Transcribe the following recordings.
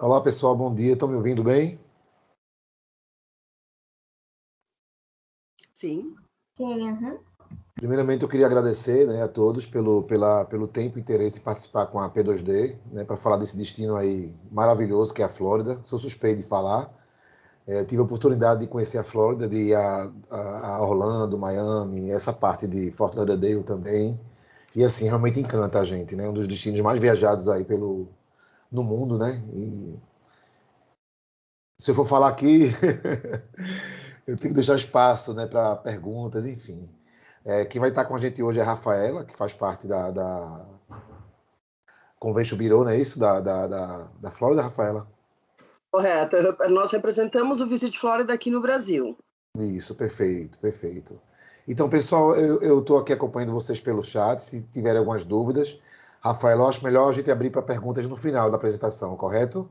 Olá pessoal, bom dia. Estão me ouvindo bem? Sim. Sim, aham. Primeiramente, eu queria agradecer, né, a todos pelo tempo e interesse em participar com a P2D, né, para falar desse destino aí maravilhoso que é a Flórida. Sou suspeito de falar. Tive a oportunidade de conhecer a Flórida, de ir a Orlando, Miami, essa parte de Fort Lauderdale também. E assim, realmente encanta a gente, né? Um dos destinos mais viajados aí no mundo, né? E se eu for falar aqui, eu tenho que deixar espaço, né, para perguntas, enfim. Quem vai estar com a gente hoje é a Rafaela, que faz parte da Convention Bureau, não é isso? Da Flórida, Rafaela? Correto. Nós representamos o Visit Florida aqui no Brasil. Isso, perfeito, perfeito. Então, pessoal, eu estou aqui acompanhando vocês pelo chat. Se tiverem algumas dúvidas, Rafaela, eu acho melhor a gente abrir para perguntas no final da apresentação, correto?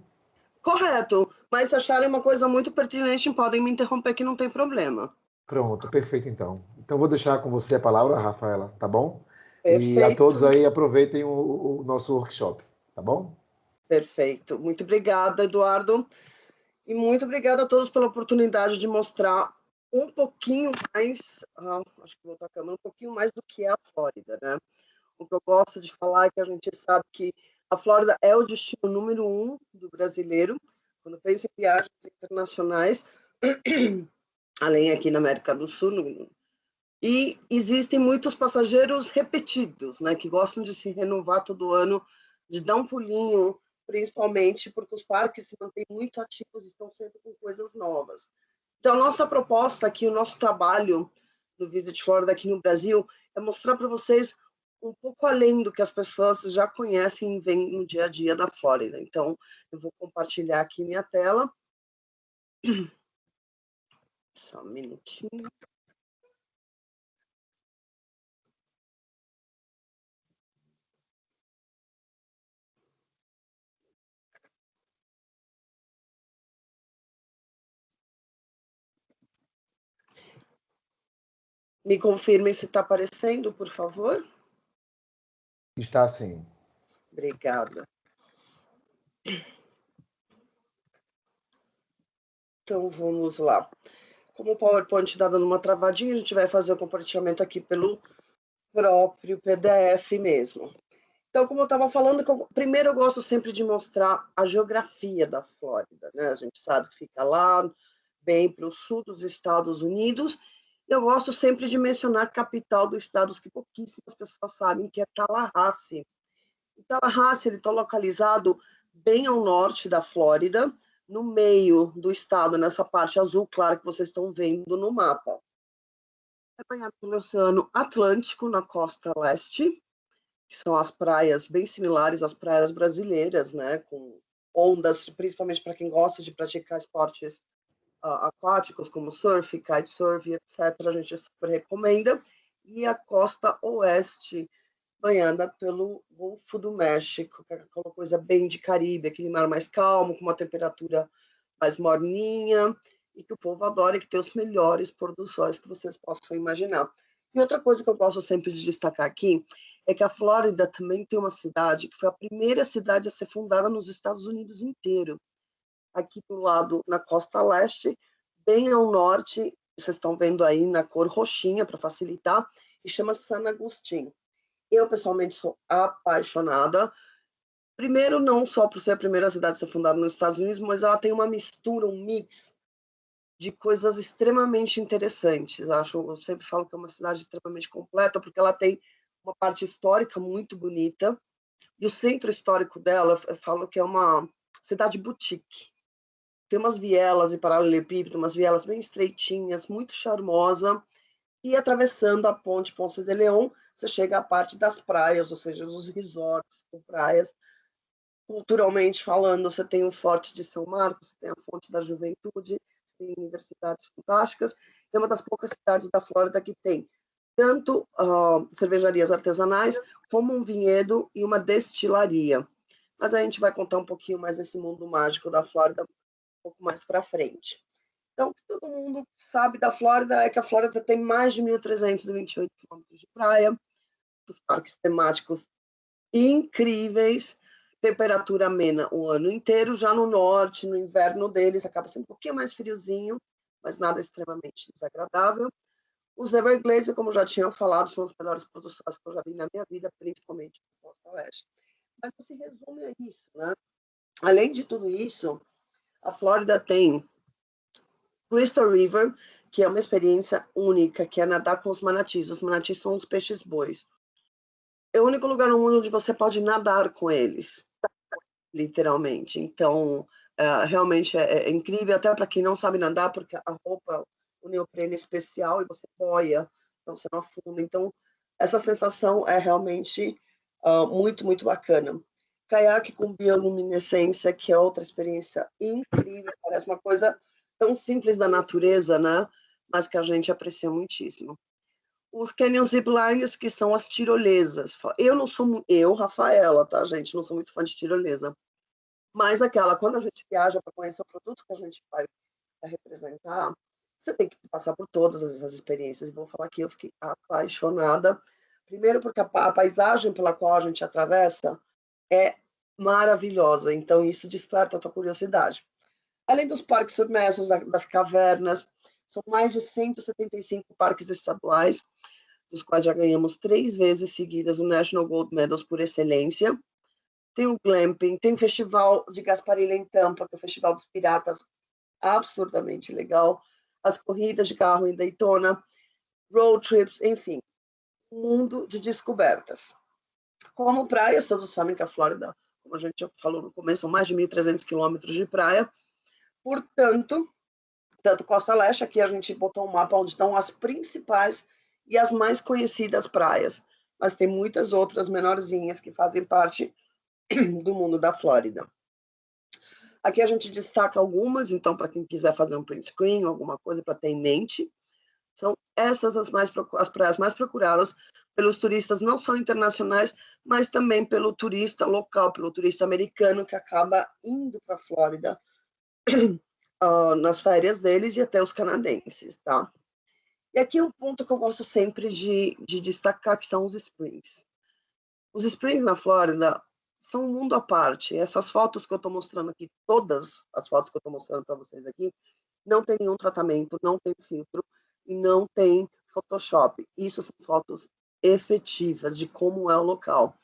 Correto. Mas se acharem uma coisa muito pertinente, podem me interromper que não tem problema. Pronto, perfeito então. Então, vou deixar com você a palavra, Rafaela, tá bom? E a todos Perfeito. aí, aproveitem o nosso workshop, tá bom? Perfeito. Muito obrigada, Eduardo. E muito obrigada a todos pela oportunidade de mostrar um pouquinho mais, acho que vou botar a câmera, um pouquinho mais do que é a Flórida, né? O que eu gosto de falar é que a gente sabe que a Flórida é o destino número 1 do brasileiro, quando pensa em viagens internacionais, além aqui na América do Sul. E existem muitos passageiros repetidos, né, que gostam de se renovar todo ano, de dar um pulinho, principalmente porque os parques se mantêm muito ativos e estão sempre com coisas novas. Então, a nossa proposta aqui, o nosso trabalho do Visit Florida aqui no Brasil, é mostrar para vocês um pouco além do que as pessoas já conhecem e veem no dia a dia da Flórida. Então, eu vou compartilhar aqui minha tela. Só um minutinho. Me confirmem se está aparecendo, por favor. Está sim. Obrigada. Então, vamos lá. Como o PowerPoint está dando uma travadinha, a gente vai fazer o compartilhamento aqui pelo próprio PDF mesmo. Então, como eu estava falando, primeiro eu gosto sempre de mostrar a geografia da Flórida, né? A gente sabe que fica lá, bem para o sul dos Estados Unidos. Eu gosto sempre de mencionar a capital do estado, que pouquíssimas pessoas sabem, que é Tallahassee. E Tallahassee, ele está localizado bem ao norte da Flórida, no meio do estado, nessa parte azul clara que vocês estão vendo no mapa. É banhado pelo Oceano Atlântico na costa leste, que são as praias bem similares às praias brasileiras, né, com ondas, principalmente para quem gosta de praticar esportes aquáticos, como surf, kitesurf, etc., a gente super recomenda. E a costa oeste, banhada pelo Golfo do México, que é aquela coisa bem de Caribe, aquele mar mais calmo, com uma temperatura mais morninha, e que o povo adora e que tem os melhores pôr do sol que vocês possam imaginar. E outra coisa que eu gosto sempre de destacar aqui é que a Flórida também tem uma cidade que foi a primeira cidade a ser fundada nos Estados Unidos inteiro. Aqui do lado, na costa leste, bem ao norte, vocês estão vendo aí na cor roxinha para facilitar, e chama San Agustín. Eu, pessoalmente, sou apaixonada. Primeiro, não só por ser a primeira cidade a ser fundada nos Estados Unidos, mas ela tem uma mistura, um mix de coisas extremamente interessantes. Eu sempre falo que é uma cidade extremamente completa, porque ela tem uma parte histórica muito bonita, e o centro histórico dela, eu falo que é uma cidade boutique. Tem umas vielas e paralelepípedos, umas vielas bem estreitinhas, muito charmosa, e atravessando a ponte Ponce de León, você chega à parte das praias, ou seja, dos resorts com praias. Culturalmente falando, você tem o Forte de São Marcos, você tem a Fonte da Juventude, você tem universidades fantásticas. É uma das poucas cidades da Flórida que tem tanto cervejarias artesanais, como um vinhedo e uma destilaria. Mas a gente vai contar um pouquinho mais desse mundo mágico da Flórida um pouco mais para frente. Então, o que todo mundo sabe da Flórida é que a Flórida tem mais de 1.328 quilômetros de praia, parques temáticos incríveis, temperatura amena o ano inteiro. Já no norte, no inverno deles, acaba sendo um pouquinho mais friozinho, mas nada extremamente desagradável. Os Everglades, como já tinha falado, são as melhores produções que eu já vi na minha vida, principalmente no Costa Oeste. Mas se resume a isso, né? Além de tudo isso, a Flórida tem Crystal River, que é uma experiência única, que é nadar com os manatis. Os manatis são os peixes-bois. É o único lugar no mundo onde você pode nadar com eles, literalmente. Então, realmente é incrível, até para quem não sabe nadar, porque a roupa, o neoprene é especial e você boia, então você não afunda. Então, essa sensação é realmente muito, muito bacana. Caiaque com bioluminescência, que é outra experiência incrível, parece uma coisa tão simples da natureza, né? Mas que a gente aprecia muitíssimo. Os Canyon Ziplines, que são as tirolesas. Eu não sou, Rafaela, tá, gente? Não sou muito fã de tirolesa. Mas aquela, quando a gente viaja para conhecer o produto que a gente vai representar, você tem que passar por todas essas experiências. E vou falar que eu fiquei apaixonada. Primeiro porque a paisagem pela qual a gente atravessa é maravilhosa. Então, isso desperta a tua curiosidade. Além dos parques submersos, das cavernas, são mais de 175 parques estaduais, dos quais já ganhamos 3 vezes seguidas o National Gold Medals por excelência. Tem o glamping, tem o festival de Gasparilha em Tampa, que é o Festival dos Piratas, absurdamente legal. As corridas de carro em Daytona, road trips, enfim, um mundo de descobertas. Como praias, todos sabem que a Flórida, como a gente já falou no começo, são mais de 1.300 quilômetros de praia. Portanto, tanto Costa Leste, aqui a gente botou um mapa onde estão as principais e as mais conhecidas praias, mas tem muitas outras menorzinhas que fazem parte do mundo da Flórida. Aqui a gente destaca algumas, então, para quem quiser fazer um print screen, alguma coisa para ter em mente. São essas as praias mais procuradas pelos turistas, não só internacionais, mas também pelo turista local, pelo turista americano que acaba indo para a Flórida nas férias deles e até os canadenses, tá? E aqui um ponto que eu gosto sempre de destacar, que são os Springs. Os Springs na Flórida são um mundo à parte. Essas fotos que eu estou mostrando aqui, todas as fotos que eu estou mostrando para vocês aqui, não tem nenhum tratamento, não tem filtro e não tem Photoshop. Isso são fotos efetivas de como é o local.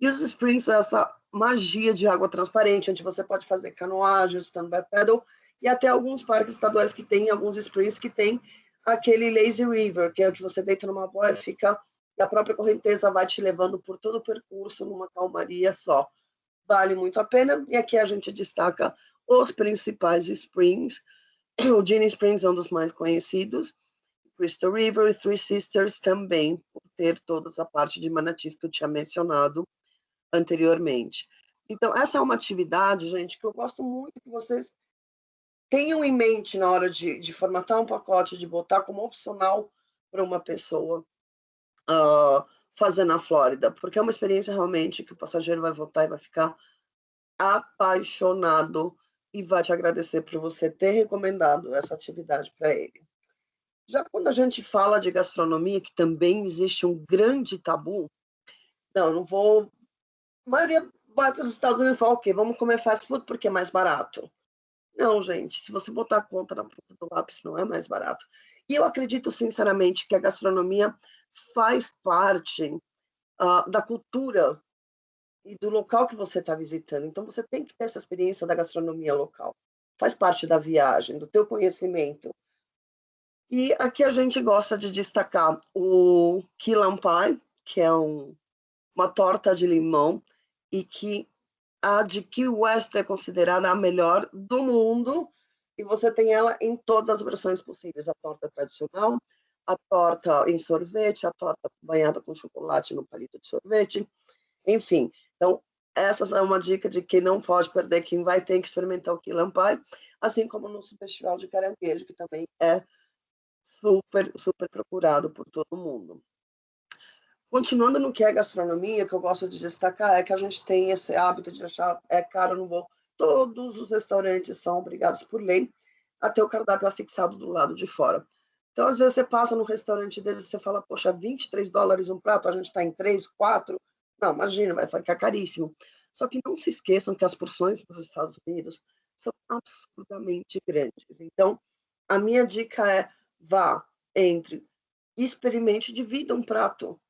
E os Springs, essa magia de água transparente, onde você pode fazer canoagem, stand-by paddle, e até alguns parques estaduais que tem, alguns Springs que tem aquele lazy river, que é o que você deita numa boia e fica, e a própria correnteza vai te levando por todo o percurso numa calmaria só. Vale muito a pena, e aqui a gente destaca os principais Springs. O Ginny Springs é um dos mais conhecidos, Crystal River e Three Sisters também, por ter toda essa parte de manatis que eu tinha mencionado anteriormente. Então, essa é uma atividade, gente, que eu gosto muito que vocês tenham em mente na hora de formatar um pacote, de botar como opcional para uma pessoa fazer na Flórida, porque é uma experiência realmente que o passageiro vai voltar e vai ficar apaixonado e vai te agradecer por você ter recomendado essa atividade para ele. Já quando a gente fala de gastronomia, que também existe um grande tabu, não vou. A maioria vai para os Estados Unidos e fala, ok, vamos comer fast food porque é mais barato. Não, gente, se você botar a conta na ponta do lápis, não é mais barato. E eu acredito, sinceramente, que a gastronomia faz parte da cultura e do local que você está visitando. Então, você tem que ter essa experiência da gastronomia local. Faz parte da viagem, do teu conhecimento. E aqui a gente gosta de destacar o Key Lime Pie, que é uma torta de limão, e que a de Key West é considerada a melhor do mundo, e você tem ela em todas as versões possíveis, a torta tradicional, a torta em sorvete, a torta banhada com chocolate no palito de sorvete, enfim. Então, essa é uma dica de quem não pode perder, quem vai ter que experimentar o Key Lime Pie, assim como no Festival de Caranguejo, que também é super, super procurado por todo mundo. Continuando no que é gastronomia, que eu gosto de destacar é que a gente tem esse hábito de achar caro, não vou. Todos os restaurantes são obrigados por lei a ter o cardápio afixado do lado de fora. Então, às vezes, você passa num restaurante desses e você fala, poxa, $23 um prato, a gente está em 3, 4. Não, imagina, vai ficar caríssimo. Só que não se esqueçam que as porções dos Estados Unidos são absurdamente grandes. Então, a minha dica é: vá, entre, experimente, divida um prato.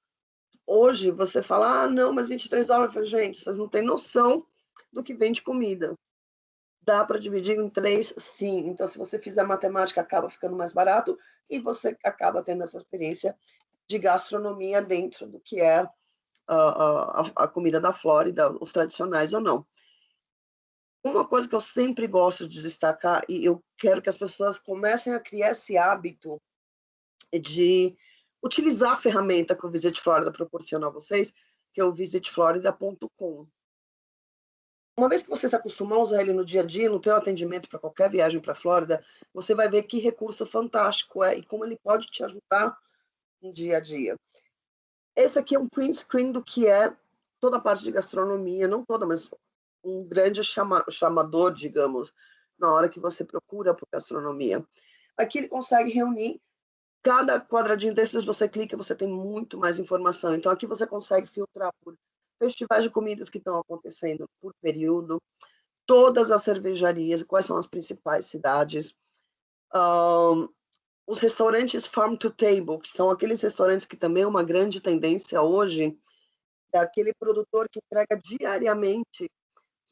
Hoje você fala, não, mas $23. Eu falo, gente, vocês não têm noção do que vem de comida. Dá para dividir em 3, sim. Então, se você fizer matemática, acaba ficando mais barato e você acaba tendo essa experiência de gastronomia dentro do que é a comida da Flórida, os tradicionais ou não. Uma coisa que eu sempre gosto de destacar, e eu quero que as pessoas comecem a criar esse hábito de utilizar a ferramenta que o Visit Florida proporciona a vocês, que é o visitflorida.com. Uma vez que você se acostumar a usar ele no dia a dia, no teu atendimento para qualquer viagem para a Flórida, você vai ver que recurso fantástico é e como ele pode te ajudar no dia a dia. Esse aqui é um print screen do que é toda a parte de gastronomia, não toda, mas um grande chamador, digamos, na hora que você procura por gastronomia. Aqui ele consegue reunir cada quadradinho desses, você clica, você tem muito mais informação. Então, aqui você consegue filtrar por festivais de comidas que estão acontecendo por período, todas as cervejarias, quais são as principais cidades, os restaurantes farm to table, que são aqueles restaurantes que também é uma grande tendência hoje, daquele produtor que entrega diariamente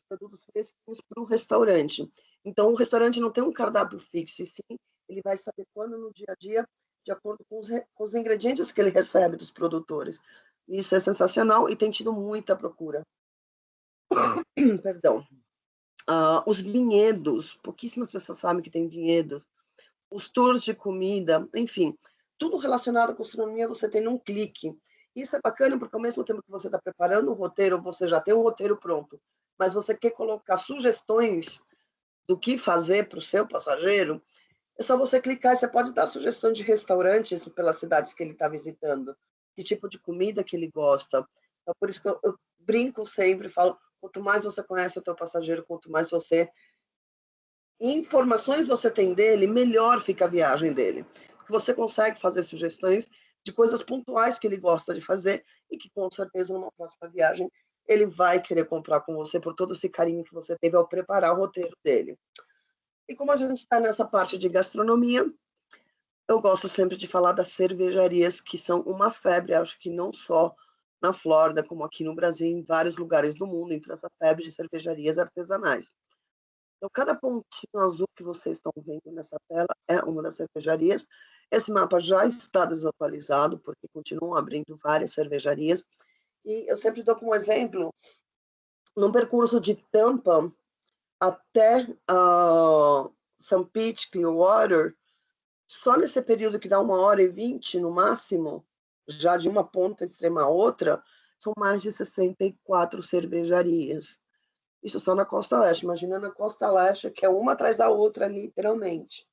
produtos frescos para o restaurante. Então, o restaurante não tem um cardápio fixo, e sim, ele vai saber quando no dia a dia, de acordo com os ingredientes que ele recebe dos produtores. Isso é sensacional e tem tido muita procura. Perdão. Os vinhedos, pouquíssimas pessoas sabem que tem vinhedos. Os tours de comida, enfim, tudo relacionado à gastronomia você tem num clique. Isso é bacana porque ao mesmo tempo que você está preparando o roteiro, você já tem o roteiro pronto, mas você quer colocar sugestões do que fazer para o seu passageiro, é só você clicar e você pode dar sugestão de restaurantes pelas cidades que ele está visitando, que tipo de comida que ele gosta. Então, por isso que eu brinco sempre, falo, quanto mais você conhece o teu passageiro, quanto mais informações você tem dele, melhor fica a viagem dele. Porque você consegue fazer sugestões de coisas pontuais que ele gosta de fazer e que, com certeza, numa próxima viagem, ele vai querer comprar com você por todo esse carinho que você teve ao preparar o roteiro dele. E como a gente está nessa parte de gastronomia, eu gosto sempre de falar das cervejarias, que são uma febre, acho que não só na Flórida, como aqui no Brasil, em vários lugares do mundo, entre essa febre de cervejarias artesanais. Então, cada pontinho azul que vocês estão vendo nessa tela é uma das cervejarias. Esse mapa já está desatualizado, porque continuam abrindo várias cervejarias. E eu sempre dou como exemplo, num percurso de Tampa até St. Pete, Clearwater, só nesse período que dá 1h20 no máximo, já de uma ponta extrema a outra, são mais de 64 cervejarias. Isso só na costa oeste. Imagina na costa leste, que é uma atrás da outra, literalmente.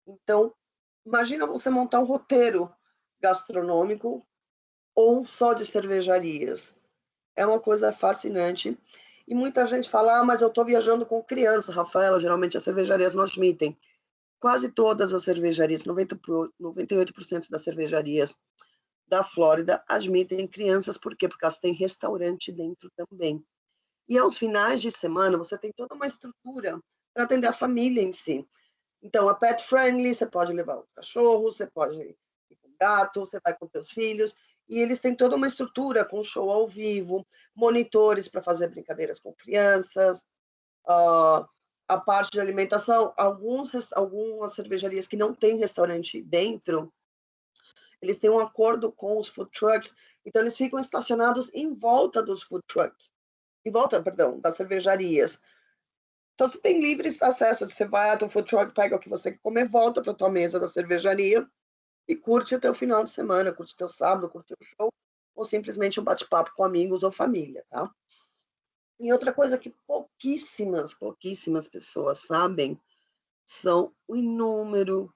Então, imagina você montar um roteiro gastronômico ou só de cervejarias. É uma coisa fascinante. E muita gente fala, mas eu estou viajando com criança, Rafaela, geralmente as cervejarias não admitem. Quase todas as cervejarias, 98% das cervejarias da Flórida admitem crianças. Por quê? Porque elas têm restaurante dentro também. E aos finais de semana, você tem toda uma estrutura para atender a família em si. Então, a pet friendly, você pode levar o cachorro, você pode ir com o gato, você vai com seus filhos, e eles têm toda uma estrutura com show ao vivo, monitores para fazer brincadeiras com crianças, a parte de alimentação. Algumas cervejarias que não têm restaurante dentro, eles têm um acordo com os food trucks, então eles ficam estacionados em volta dos food trucks, perdão, das cervejarias. Então, você tem livre acesso. Você vai ao food truck, pega o que você quer comer, volta para a tua mesa da cervejaria e curte o teu final de semana, curte o teu sábado, curte o show, ou simplesmente um bate-papo com amigos ou família, tá? E outra coisa que pouquíssimas pessoas sabem são o número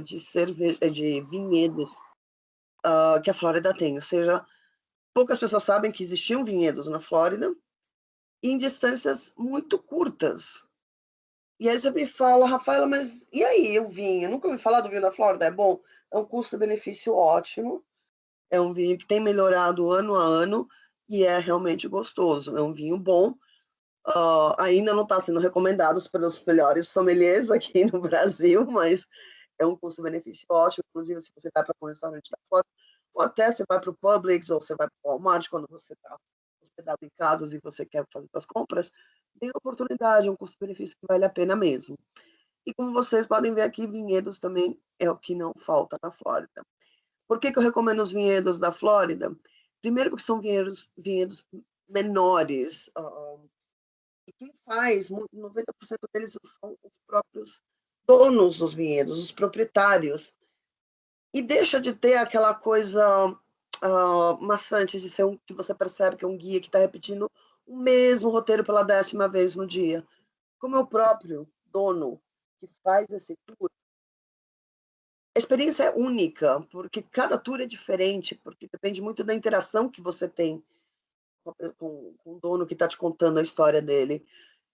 de vinhedos que a Flórida tem. Ou seja, poucas pessoas sabem que existiam vinhedos na Flórida em distâncias muito curtas. E aí você me fala, Rafaela, mas e aí o vinho? Eu nunca ouvi falar do vinho da Flórida. É bom, é um custo-benefício ótimo, é um vinho que tem melhorado ano a ano, e é realmente gostoso. É um vinho bom. Ainda não está sendo recomendado pelos melhores sommeliers aqui no Brasil, mas é um custo-benefício ótimo. Inclusive, se você vai para um restaurante lá fora, ou até você vai para o Publix, ou você vai para o Walmart, quando você está hospedado em casas e você quer fazer suas compras, tem oportunidade, um custo-benefício que vale a pena mesmo. E como vocês podem ver aqui, vinhedos também é o que não falta na Flórida. Por que eu recomendo os vinhedos da Flórida? Primeiro porque são vinhedos menores. E quem faz, 90% deles são os próprios donos dos vinhedos, os proprietários. E deixa de ter aquela coisa maçante de ser que você percebe que é um guia que está repetindo o mesmo roteiro pela 10ª vez no dia. Como é o próprio dono que faz esse tour, a experiência é única, porque cada tour é diferente, porque depende muito da interação que você tem com o dono que está te contando a história dele.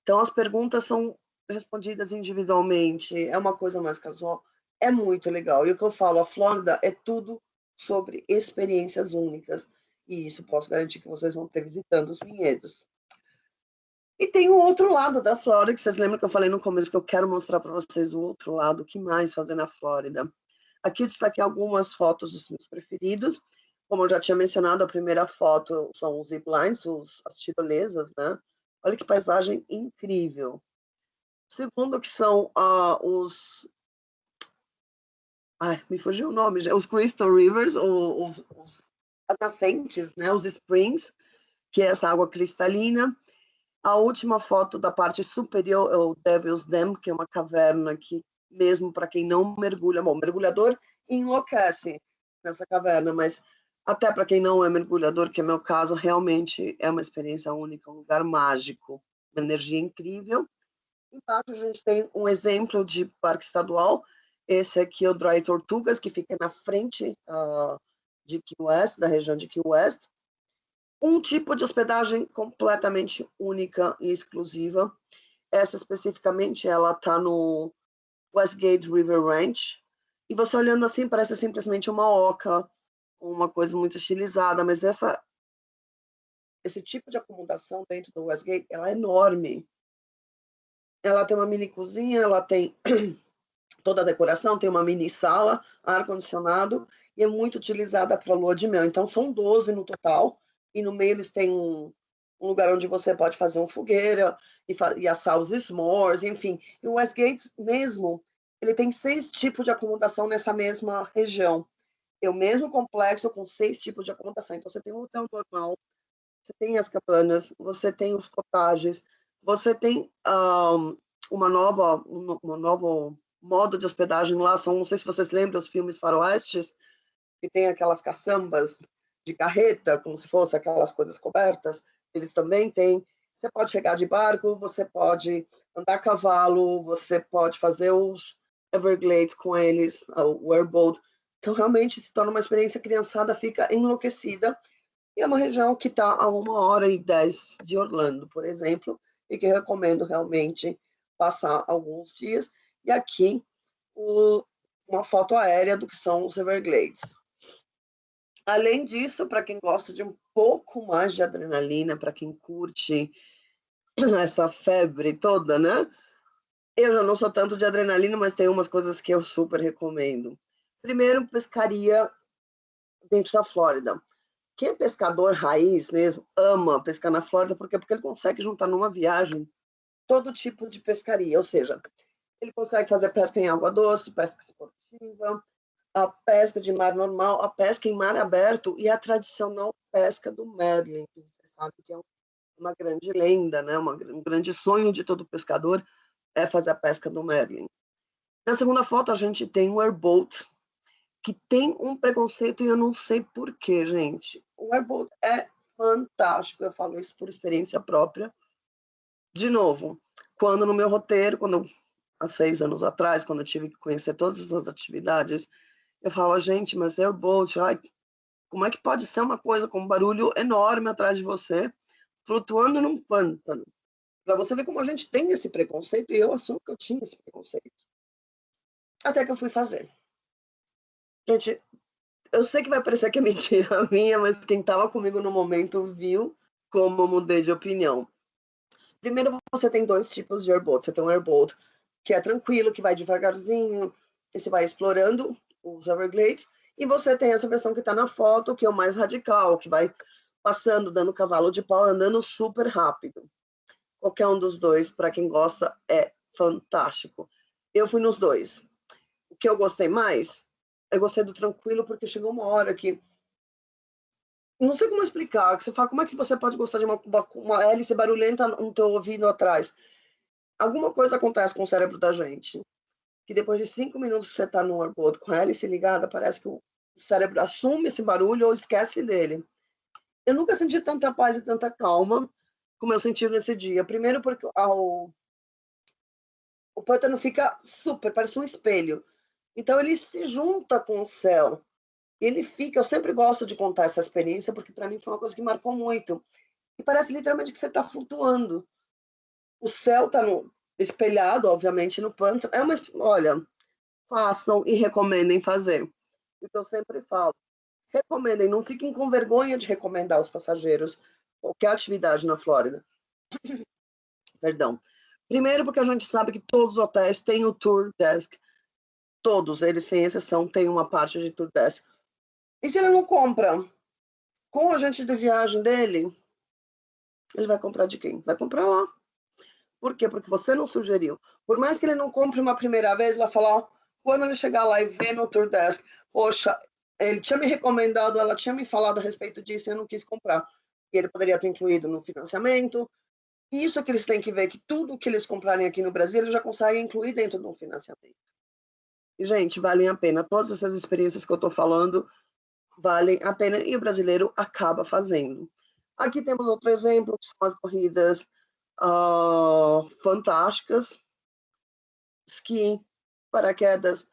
Então, as perguntas são respondidas individualmente, é uma coisa mais casual, é muito legal. E o que eu falo, a Flórida é tudo sobre experiências únicas, e isso posso garantir que vocês vão ter visitando os vinhedos. E tem o outro lado da Flórida, que vocês lembram que eu falei no começo que eu quero mostrar para vocês o outro lado, o que mais fazer na Flórida. Aqui eu destaquei algumas fotos dos meus preferidos. Como eu já tinha mencionado, a primeira foto são os ziplines, as tirolesas, né? Olha que paisagem incrível. Segundo, que são os... Ai, me fugiu o nome, já. Os Crystal Rivers, as nascentes, né? Os springs, que é essa água cristalina. A última foto da parte superior é o Devil's Dam, que é uma caverna que, mesmo para quem não mergulha, bom, mergulhador enlouquece nessa caverna, mas até para quem não é mergulhador, que é meu caso, realmente é uma experiência única, um lugar mágico, uma energia incrível. Embaixo a gente tem um exemplo de parque estadual. Esse aqui é o Dry Tortugas, que fica na frente de Key West, da região de Key West. Um tipo de hospedagem completamente única e exclusiva. Essa especificamente, ela está no Westgate River Ranch. E você olhando assim, parece simplesmente uma oca, uma coisa muito estilizada, mas esse tipo de acomodação dentro do Westgate, ela é enorme. Ela tem uma mini cozinha, ela tem toda a decoração, tem uma mini sala, ar-condicionado, e é muito utilizada para lua de mel. Então, são 12 no total, e no meio eles têm um lugar onde você pode fazer uma fogueira e assar os s'mores, enfim. E o Westgate mesmo, ele tem 6 tipos de acomodação nessa mesma região. É o mesmo complexo com 6 tipos de acomodação. Então, você tem o hotel normal, você tem as cabanas, você tem os cottages, você tem uma nova modo de hospedagem lá. Não sei se vocês lembram os filmes faroestes, que tem aquelas caçambas de carreta, como se fossem aquelas coisas cobertas. Eles também têm. Você pode chegar de barco, você pode andar a cavalo, você pode fazer os Everglades com eles, o airboat. Então, realmente, se torna uma experiência, a criançada fica enlouquecida. E é uma região que está a 1h10 de Orlando, por exemplo, e que recomendo realmente passar alguns dias. E aqui, uma foto aérea do que são os Everglades. Além disso, para quem gosta de um pouco mais de adrenalina, para quem curte essa febre toda, né? Eu já não sou tanto de adrenalina, mas tem umas coisas que eu super recomendo. Primeiro, pescaria dentro da Flórida. Quem é pescador raiz mesmo ama pescar na Flórida, porque ele consegue juntar numa viagem todo tipo de pescaria, ou seja, ele consegue fazer pesca em água doce, pesca esportiva, a pesca de mar normal, a pesca em mar aberto e a tradicional pesca do Merlin, que você sabe que é uma grande lenda, né? Um grande sonho de todo pescador é fazer a pesca do Merlin. Na segunda foto, a gente tem o airboat, que tem um preconceito e eu não sei porquê, gente. O airboat é fantástico, eu falo isso por experiência própria. De novo, quando no meu roteiro, há 6 anos atrás, quando eu tive que conhecer todas as atividades, eu falo, gente, mas airboat, ai, como é que pode ser uma coisa com um barulho enorme atrás de você, flutuando num pântano? Para você ver como a gente tem esse preconceito, e eu assumo que eu tinha esse preconceito. Até que eu fui fazer. Gente, Eu sei que vai parecer que é mentira minha, mas quem estava comigo no momento viu como eu mudei de opinião. Primeiro, você tem dois tipos de airboat. Você tem um airboat que é tranquilo, que vai devagarzinho, e você vai explorando os Everglades, e você tem essa versão que está na foto, que é o mais radical, que vai passando, dando cavalo de pau, andando super rápido. Qualquer um dos dois, para quem gosta, é fantástico. Eu fui nos dois. O que eu gostei mais? Eu gostei do tranquilo, porque chegou uma hora que não sei como explicar, que você fala, como é que você pode gostar de uma hélice barulhenta no teu ouvido atrás? Alguma coisa acontece com o cérebro da gente, que depois de 5 minutos que você está no airboat com a hélice ligada, parece que o cérebro assume esse barulho ou esquece dele. Eu nunca senti tanta paz e tanta calma como eu senti nesse dia. Primeiro porque o pântano fica super, parece um espelho. Então ele se junta com o céu. Ele fica, eu sempre gosto de contar essa experiência, porque para mim foi uma coisa que marcou muito. E parece literalmente que você está flutuando. O céu está espelhado, obviamente, no pântano. Olha, façam e recomendem fazer. Então, eu sempre falo, recomendem, não fiquem com vergonha de recomendar aos passageiros qualquer atividade na Flórida. Perdão. Primeiro, porque a gente sabe que todos os hotéis têm o Tour Desk. Todos eles, sem exceção, têm uma parte de Tour Desk. E se ele não compra com o agente de viagem dele, ele vai comprar de quem? Vai comprar lá. Por quê? Porque você não sugeriu. Por mais que ele não compre uma primeira vez, ele vai falar, ó, quando ele chegar lá e ver no Tour Desk, poxa, ele tinha me recomendado, ela tinha me falado a respeito disso e eu não quis comprar. E ele poderia ter incluído no financiamento. Isso que eles têm que ver, que tudo que eles comprarem aqui no Brasil, eles já conseguem incluir dentro do financiamento. E, gente, valem a pena. Todas essas experiências que eu estou falando valem a pena e o brasileiro acaba fazendo. Aqui temos outro exemplo, que são as corridas fantásticas, ski, paraquedas,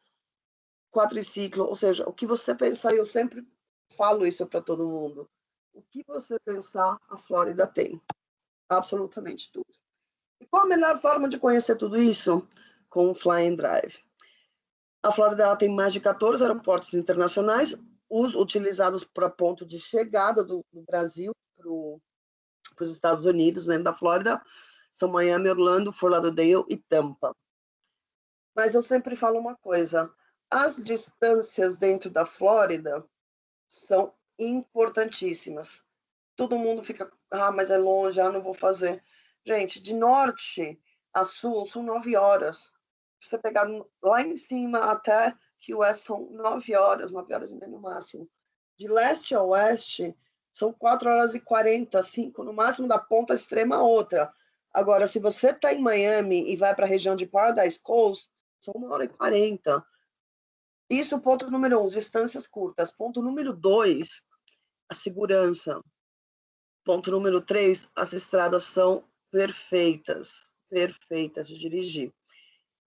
quadriciclo, ou seja, o que você pensar, eu sempre falo isso para todo mundo, o que você pensar, a Flórida tem, absolutamente tudo. E qual a melhor forma de conhecer tudo isso? Com o Fly and Drive. A Flórida tem mais de 14 aeroportos internacionais, os utilizados para ponto de chegada do Brasil para os Estados Unidos, dentro da Flórida, são Miami, Orlando, Fort Lauderdale e Tampa. Mas eu sempre falo uma coisa, as distâncias dentro da Flórida são importantíssimas. Todo mundo fica, mas é longe, não vou fazer. Gente, de norte a sul são 9 horas. Se você pegar lá em cima até Key West são 9 horas, 9 horas e meia no máximo. De leste a oeste são 4 horas e 40, 5 no máximo da ponta extrema a outra. Agora, se você está em Miami e vai para a região de Paradise Coast, são 1 hora e 40. Isso, ponto número 1, distâncias curtas. Ponto número 2, a segurança. Ponto número 3, as estradas são perfeitas, perfeitas de dirigir.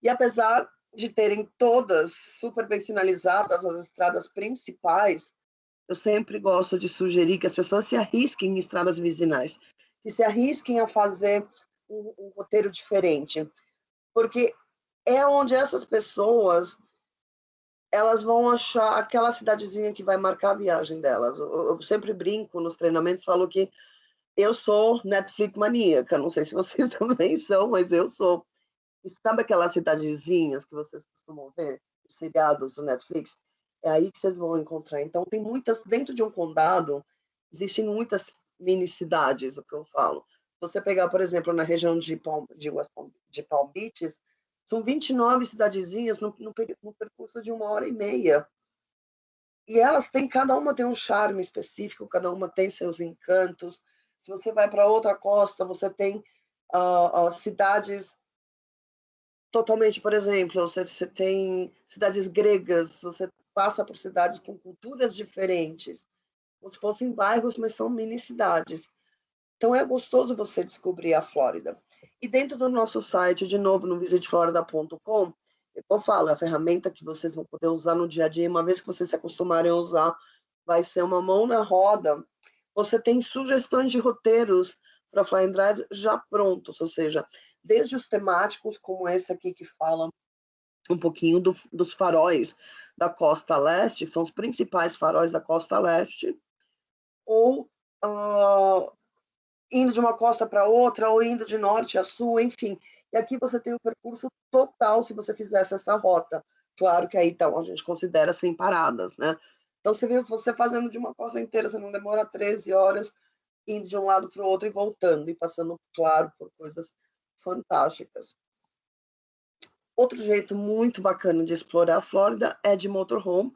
E apesar de terem todas super bem sinalizadas as estradas principais, eu sempre gosto de sugerir que as pessoas se arrisquem em estradas vicinais, que se arrisquem a fazer um roteiro diferente, porque é onde essas pessoas elas vão achar aquela cidadezinha que vai marcar a viagem delas. Eu sempre brinco nos treinamentos, falo que eu sou Netflix maníaca, não sei se vocês também são, mas eu sou. E sabe aquelas cidadezinhas que vocês costumam ver, os seriados do Netflix? É aí que vocês vão encontrar. Então, tem muitas, dentro de um condado, existem muitas mini cidades, o que eu falo. Se você pegar, por exemplo, na região de Palm Beaches, são 29 cidadezinhas no percurso de 1 hora e meia. E elas têm, cada uma tem um charme específico, cada uma tem seus encantos. Se você vai para outra costa, você tem cidades totalmente, por exemplo, você tem cidades gregas, você passa por cidades com culturas diferentes, como se fossem bairros, mas são mini cidades. Então é gostoso você descobrir a Flórida. E dentro do nosso site, de novo, no visiteflorida.com, eu falo, a ferramenta que vocês vão poder usar no dia a dia, uma vez que vocês se acostumarem a usar, vai ser uma mão na roda. Você tem sugestões de roteiros para Fly and Drive já prontos, ou seja, desde os temáticos, como esse aqui que fala um pouquinho dos faróis da costa leste, que são os principais faróis da costa leste, ou indo de uma costa para outra, ou indo de norte a sul, enfim. E aqui você tem o percurso total se você fizesse essa rota. Claro que aí então a gente considera sem paradas, né? Então você vê você fazendo de uma costa inteira, você não demora 13 horas indo de um lado para o outro e voltando, e passando, claro, por coisas fantásticas. Outro jeito muito bacana de explorar a Flórida é de motorhome,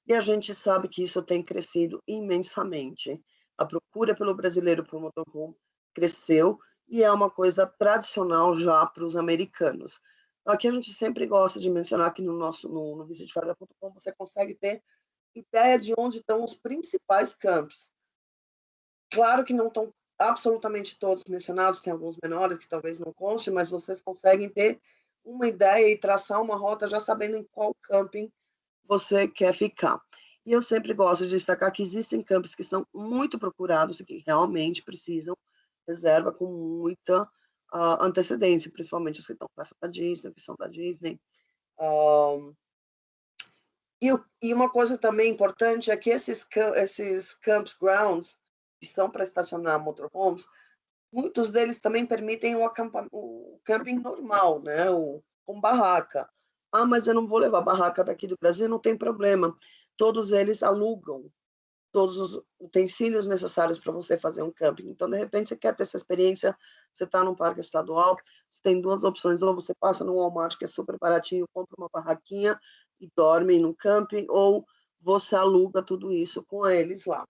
e a gente sabe que isso tem crescido imensamente. A procura pelo brasileiro por motorhome cresceu e é uma coisa tradicional já para os americanos. Aqui a gente sempre gosta de mencionar que no visitflorida.com você consegue ter ideia de onde estão os principais campos. Claro que não estão absolutamente todos mencionados, tem alguns menores que talvez não conste, mas vocês conseguem ter uma ideia e traçar uma rota já sabendo em qual camping você quer ficar. E eu sempre gosto de destacar que existem campos que são muito procurados e que realmente precisam reserva com muita antecedência, principalmente os que estão perto da Disney, que são da Disney. E uma coisa também importante é que esses campgrounds que são para estacionar motorhomes, muitos deles também permitem o camping normal, né? Com barraca. Ah, mas eu não vou levar barraca daqui do Brasil, não tem problema. Todos eles alugam todos os utensílios necessários para você fazer um camping. Então, de repente, você quer ter essa experiência, você está num parque estadual, você tem duas opções, ou você passa no Walmart, que é super baratinho, compra uma barraquinha e dorme no camping, ou você aluga tudo isso com eles lá.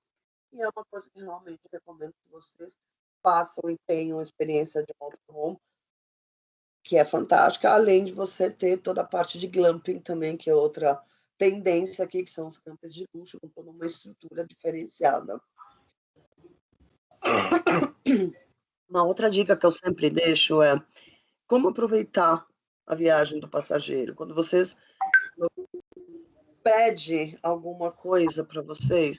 E é uma coisa que realmente eu recomendo que vocês façam e tenham experiência de motorhome, que é fantástica, além de você ter toda a parte de glamping também, que é outra tendência aqui, que são os campos de luxo, com toda uma estrutura diferenciada. Uma outra dica que eu sempre deixo é como aproveitar a viagem do passageiro. Quando vocês pedem alguma coisa para vocês,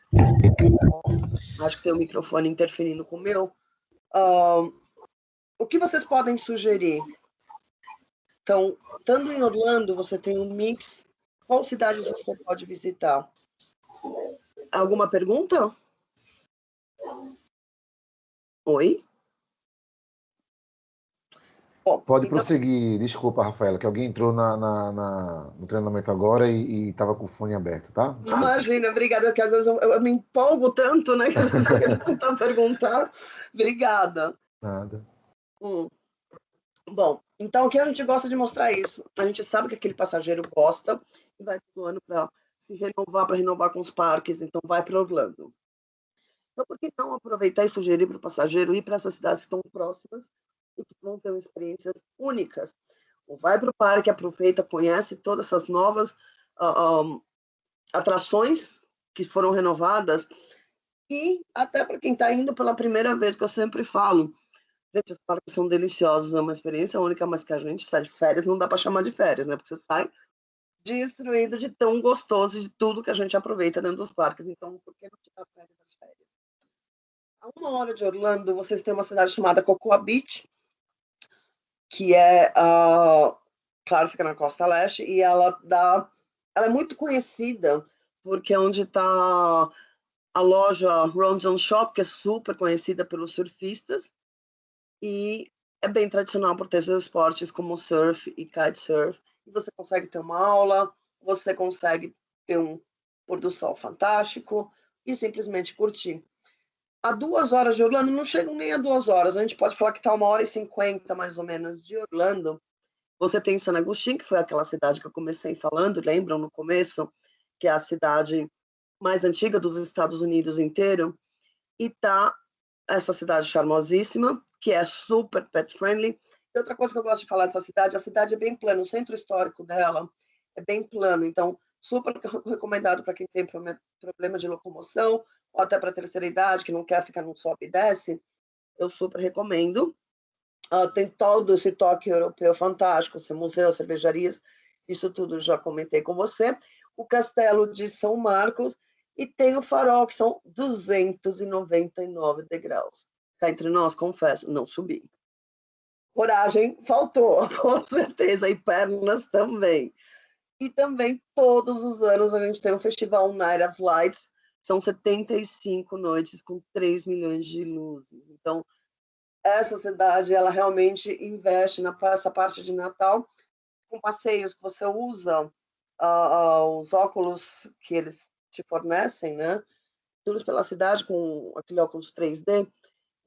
acho que tem o microfone interferindo com o meu, o que vocês podem sugerir? Então, estando em Orlando, você tem um mix. Qual cidades você pode visitar? Alguma pergunta? Oi? Bom, pode então prosseguir. Desculpa, Rafaela, que alguém entrou no treinamento agora e estava com o fone aberto, tá? Desculpa. Imagina, obrigada, porque às vezes eu me empolgo tanto, né, que a gente está querendo tentar perguntar. Obrigada. Nada. Bom, então o que a gente gosta de mostrar é isso. A gente sabe que aquele passageiro gosta e vai todo ano para se renovar, para renovar com os parques, então vai para Orlando. Então, por que não aproveitar e sugerir para o passageiro ir para essas cidades que estão próximas e que vão ter experiências únicas? Ou vai para o parque, aproveita, conhece todas essas novas atrações que foram renovadas, e até para quem está indo pela primeira vez, que eu sempre falo, gente, os parques são deliciosos, é uma experiência única, mas que a gente sai de férias, não dá para chamar de férias, né? Porque você sai destruído de tão gostoso, de tudo que a gente aproveita dentro dos parques. Então, por que não tirar férias das férias? A 1 hora de Orlando, vocês têm uma cidade chamada Cocoa Beach, que é, claro, fica na costa leste, e ela é muito conhecida porque é onde está a loja Ron Jones Shop, que é super conhecida pelos surfistas, e é bem tradicional por ter seus esportes como surf e kitesurf. E você consegue ter uma aula, você consegue ter um pôr do sol fantástico e simplesmente curtir. A 2 horas de Orlando, não chegam nem a 2 horas, a gente pode falar que está 1 hora e 50 mais ou menos de Orlando. Você tem San Agustín, que foi aquela cidade que eu comecei falando, lembram no começo, que é a cidade mais antiga dos Estados Unidos inteiro, e tá essa cidade charmosíssima, que é super pet friendly. E outra coisa que eu gosto de falar dessa cidade, a cidade é bem plana, o centro histórico dela é bem plano, então super recomendado para quem tem problema de locomoção, ou até para a terceira idade, que não quer ficar no sobe e desce, eu super recomendo. Tem todo esse toque europeu fantástico, esse museu, cervejarias, isso tudo já comentei com você. O Castelo de São Marcos, e tem o Farol, que são 299 degraus. Cá entre nós, confesso, não subi. Coragem faltou, com certeza, e pernas também. E também, todos os anos, a gente tem o festival Night of Lights, são 75 noites com 3 milhões de luzes. Então, essa cidade, ela realmente investe nessa parte de Natal, com passeios que você usa os óculos que eles te fornecem, né? Tudo pela cidade com aquele óculos 3D,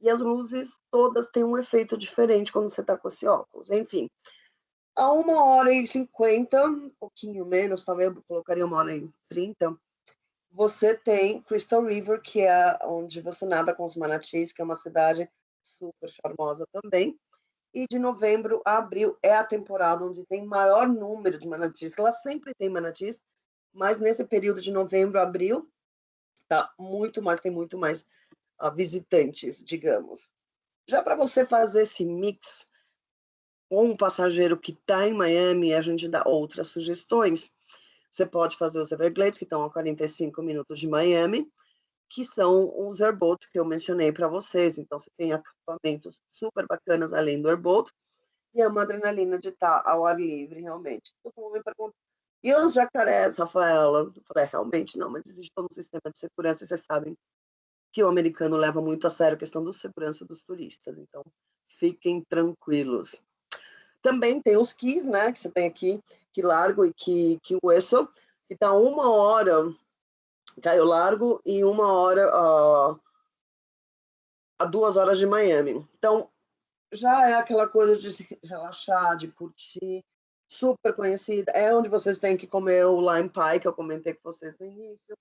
e as luzes todas têm um efeito diferente quando você está com esse óculos. Enfim, a 1h50, um pouquinho menos, talvez eu colocaria 1h30, você tem Crystal River, que é onde você nada com os manatis, que é uma cidade super charmosa também. E de novembro a abril é a temporada onde tem maior número de manatis. Ela sempre tem manatis, mas nesse período de novembro a abril tá muito mais, tem muito mais visitantes, digamos. Já para você fazer esse mix com um passageiro que está em Miami, a gente dá outras sugestões. Você pode fazer os Everglades, que estão a 45 minutos de Miami, que são os airboats que eu mencionei para vocês. Então, você tem acampamentos super bacanas além do airboat, e é uma adrenalina de estar ao ar livre, realmente. Todo mundo me pergunta, e os jacarés, Rafaela? Eu falei, realmente não, mas existe todo um sistema de segurança, e vocês sabem que o americano leva muito a sério a questão da segurança dos turistas, então fiquem tranquilos. Também tem os quis, né, que você tem aqui, que Largo e que Whistle, que está 1 hora, Caio Largo, e 1 hora a 2 horas de Miami. Então, já é aquela coisa de se relaxar, de curtir, super conhecida. É onde vocês têm que comer o lime pie, que eu comentei com vocês no início.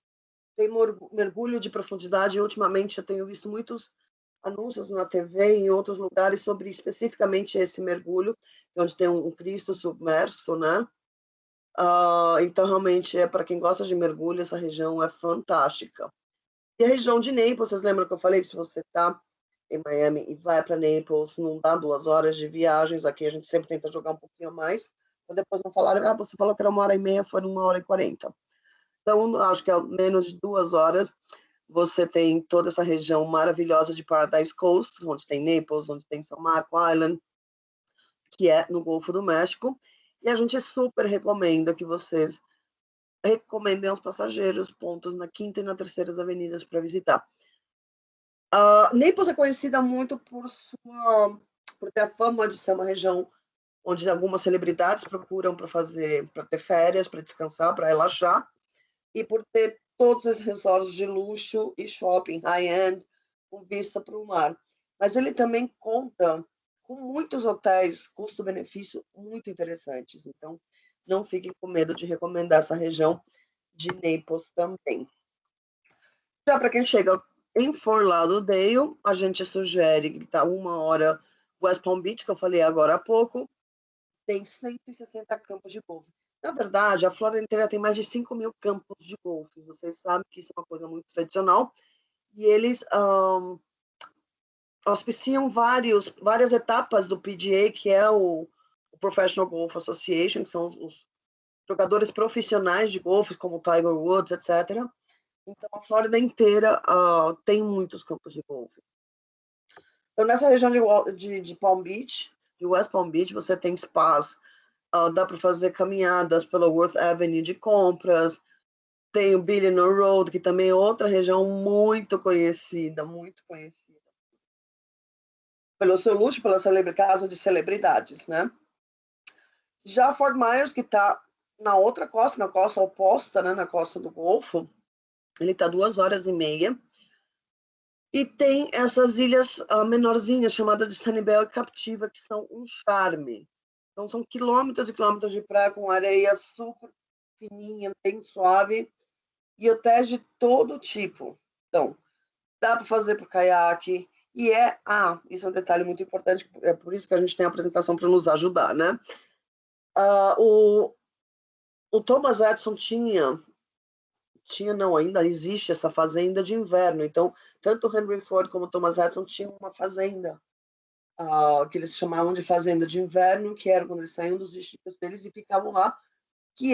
Tem mergulho de profundidade, e ultimamente eu tenho visto muitos anúncios na TV e em outros lugares sobre especificamente esse mergulho, onde tem um Cristo submerso, né? Então, realmente, é para quem gosta de mergulho, essa região é fantástica. E a região de Naples, vocês lembram que eu falei que se você está em Miami e vai para Naples, não dá 2 horas de viagens, aqui a gente sempre tenta jogar um pouquinho mais, mas depois não falaram, você falou que era 1h30, foi 1h40. Então, acho que é menos de 2 horas, você tem toda essa região maravilhosa de Paradise Coast, onde tem Naples, onde tem São Marco Island, que é no Golfo do México, e a gente super recomenda que vocês recomendem aos passageiros pontos na quinta e na terceira avenidas para visitar. Naples é conhecida muito por ter a fama de ser uma região onde algumas celebridades procuram para ter férias, para descansar, para relaxar, e por ter todos esses resorts de luxo e shopping high-end com vista para o mar. Mas ele também conta com muitos hotéis custo-benefício muito interessantes. Então, não fiquem com medo de recomendar essa região de Naples também. Já para quem chega em Fort Lauderdale, a gente sugere que está 1 hora West Palm Beach, que eu falei agora há pouco, tem 160 campos de golfe. Na verdade, a Flórida inteira tem mais de 5.000 campos de golfe. Vocês sabem que isso é uma coisa muito tradicional. E eles auspiciam várias etapas do PGA, que é o Professional Golf Association, que são os jogadores profissionais de golfe, como Tiger Woods, etc. Então, a Flórida inteira tem muitos campos de golfe. Então, nessa região de Palm Beach, de West Palm Beach, você tem spas, dá para fazer caminhadas pela Worth Avenue de compras, tem o Billionaire Road, que também é outra região muito conhecida, pelo seu luxo, pela casa de celebridades, né? Já Fort Myers, que está na outra costa, na costa oposta, né, na costa do Golfo, ele está 2 horas e meia. E tem essas ilhas menorzinhas, chamadas de Sanibel e Captiva, que são um charme. Então, são quilômetros e quilômetros de praia com areia super fininha, bem suave, e hotéis de todo tipo. Então, dá para fazer por caiaque, e isso é um detalhe muito importante, é por isso que a gente tem a apresentação para nos ajudar, né? O Thomas Edison não, ainda existe essa fazenda de inverno. Então, tanto Henry Ford como Thomas Edison tinham uma fazenda, que eles chamavam de fazenda de inverno, que era quando eles saíam dos distritos deles e ficavam lá, que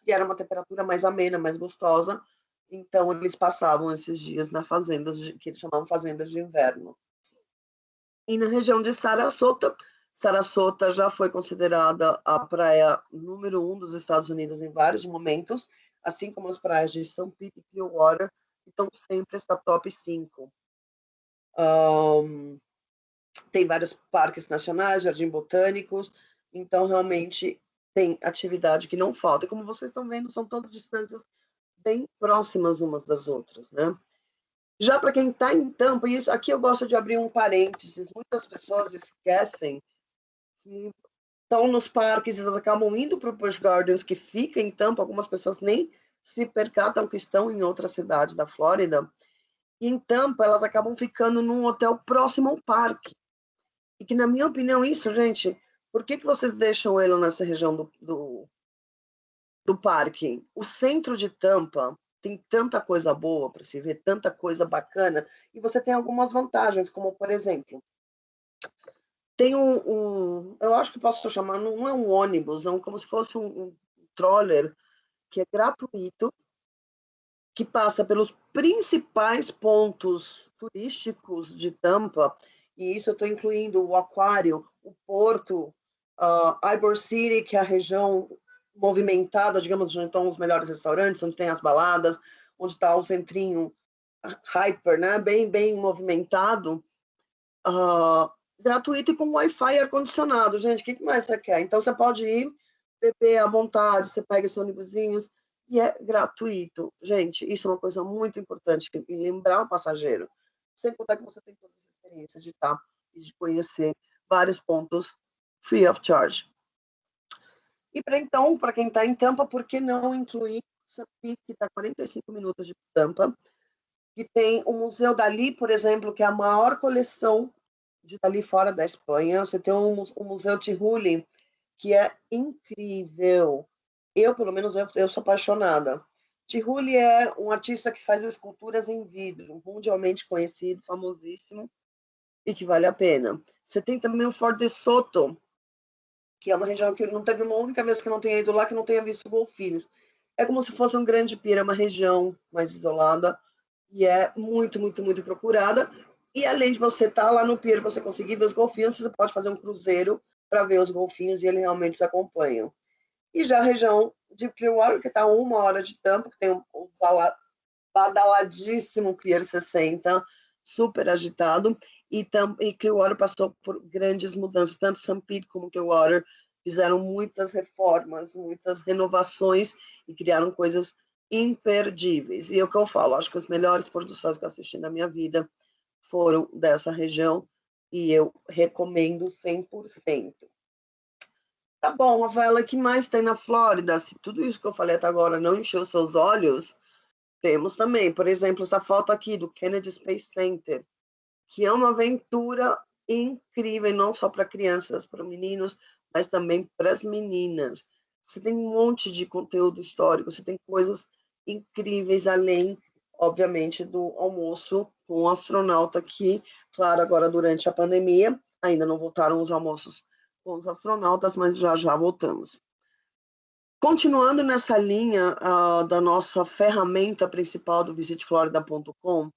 era uma temperatura mais amena, mais gostosa. Então, eles passavam esses dias na fazenda, que eles chamavam fazendas de inverno. E na região de Sarasota, Sarasota já foi considerada a praia número 1 dos Estados Unidos em vários momentos, assim como as praias de St. Pete e Clearwater, que estão sempre esta top 5. Tem vários parques nacionais, jardins botânicos, então realmente tem atividade que não falta. E como vocês estão vendo, são todas distâncias bem próximas umas das outras, né? Já para quem está em Tampa, e isso aqui eu gosto de abrir um parênteses, muitas pessoas esquecem que estão nos parques, elas acabam indo para o Busch Gardens, que fica em Tampa, algumas pessoas nem se percatam que estão em outra cidade da Flórida, e em Tampa elas acabam ficando num hotel próximo ao parque. E que, na minha opinião, isso, gente, por que vocês deixam ele nessa região do parque? O centro de Tampa tem tanta coisa boa para se ver, tanta coisa bacana, e você tem algumas vantagens, como, por exemplo, tem eu acho que posso chamar, não é um ônibus, é como se fosse um troller, que é gratuito, que passa pelos principais pontos turísticos de Tampa, e isso eu estou incluindo o aquário, o porto, Ybor City, que é a região movimentada, digamos, onde estão os melhores restaurantes, onde tem as baladas, onde está o centrinho hyper, né? Bem movimentado, gratuito e com Wi-Fi e ar-condicionado. Gente, o que mais você quer? Então, você pode ir beber à vontade, você pega seus ônibusinhos, e é gratuito. Gente, isso é uma coisa muito importante, e lembrar o passageiro. Sem contar que você tem toda essa experiência de estar e de conhecer vários pontos free of charge. E então, para quem está em Tampa, por que não incluir St. Pete, que está a 45 minutos de Tampa, que tem o Museu Dalí, por exemplo, que é a maior coleção de Dalí fora da Espanha. Você tem o Museu Tiroli, que é incrível. Eu, pelo menos, eu sou apaixonada. Tiroli é um artista que faz esculturas em vidro, mundialmente conhecido, famosíssimo, e que vale a pena. Você tem também o Fort de Soto, que é uma região que não teve uma única vez que não tenha ido lá que não tenha visto golfinhos. É como se fosse um grande pira, uma região mais isolada, e é muito procurada. E além de você estar lá no pier, você conseguir ver os golfinhos, você pode fazer um cruzeiro para ver os golfinhos e eles realmente se acompanham. E já a região de Clearwater, que está a 1 hora de Tampa, que tem um badaladíssimo Pier 60, super agitado, e Clearwater passou por grandes mudanças, tanto St. Pete como Clearwater fizeram muitas reformas, muitas renovações e criaram coisas imperdíveis. E é o que eu falo, acho que os melhores produções que eu assisti na minha vida foram dessa região e eu recomendo 100%. Tá bom, Rafaela, o que mais tem na Flórida? Se tudo isso que eu falei até agora não encheu seus olhos, temos também, por exemplo, essa foto aqui do Kennedy Space Center, que é uma aventura incrível, não só para crianças, para meninos, mas também para as meninas. Você tem um monte de conteúdo histórico, você tem coisas incríveis, além, obviamente, do almoço com o astronauta que, claro, agora durante a pandemia, ainda não voltaram os almoços com os astronautas, mas já voltamos. Continuando nessa linha da nossa ferramenta principal do visiteflorida.com,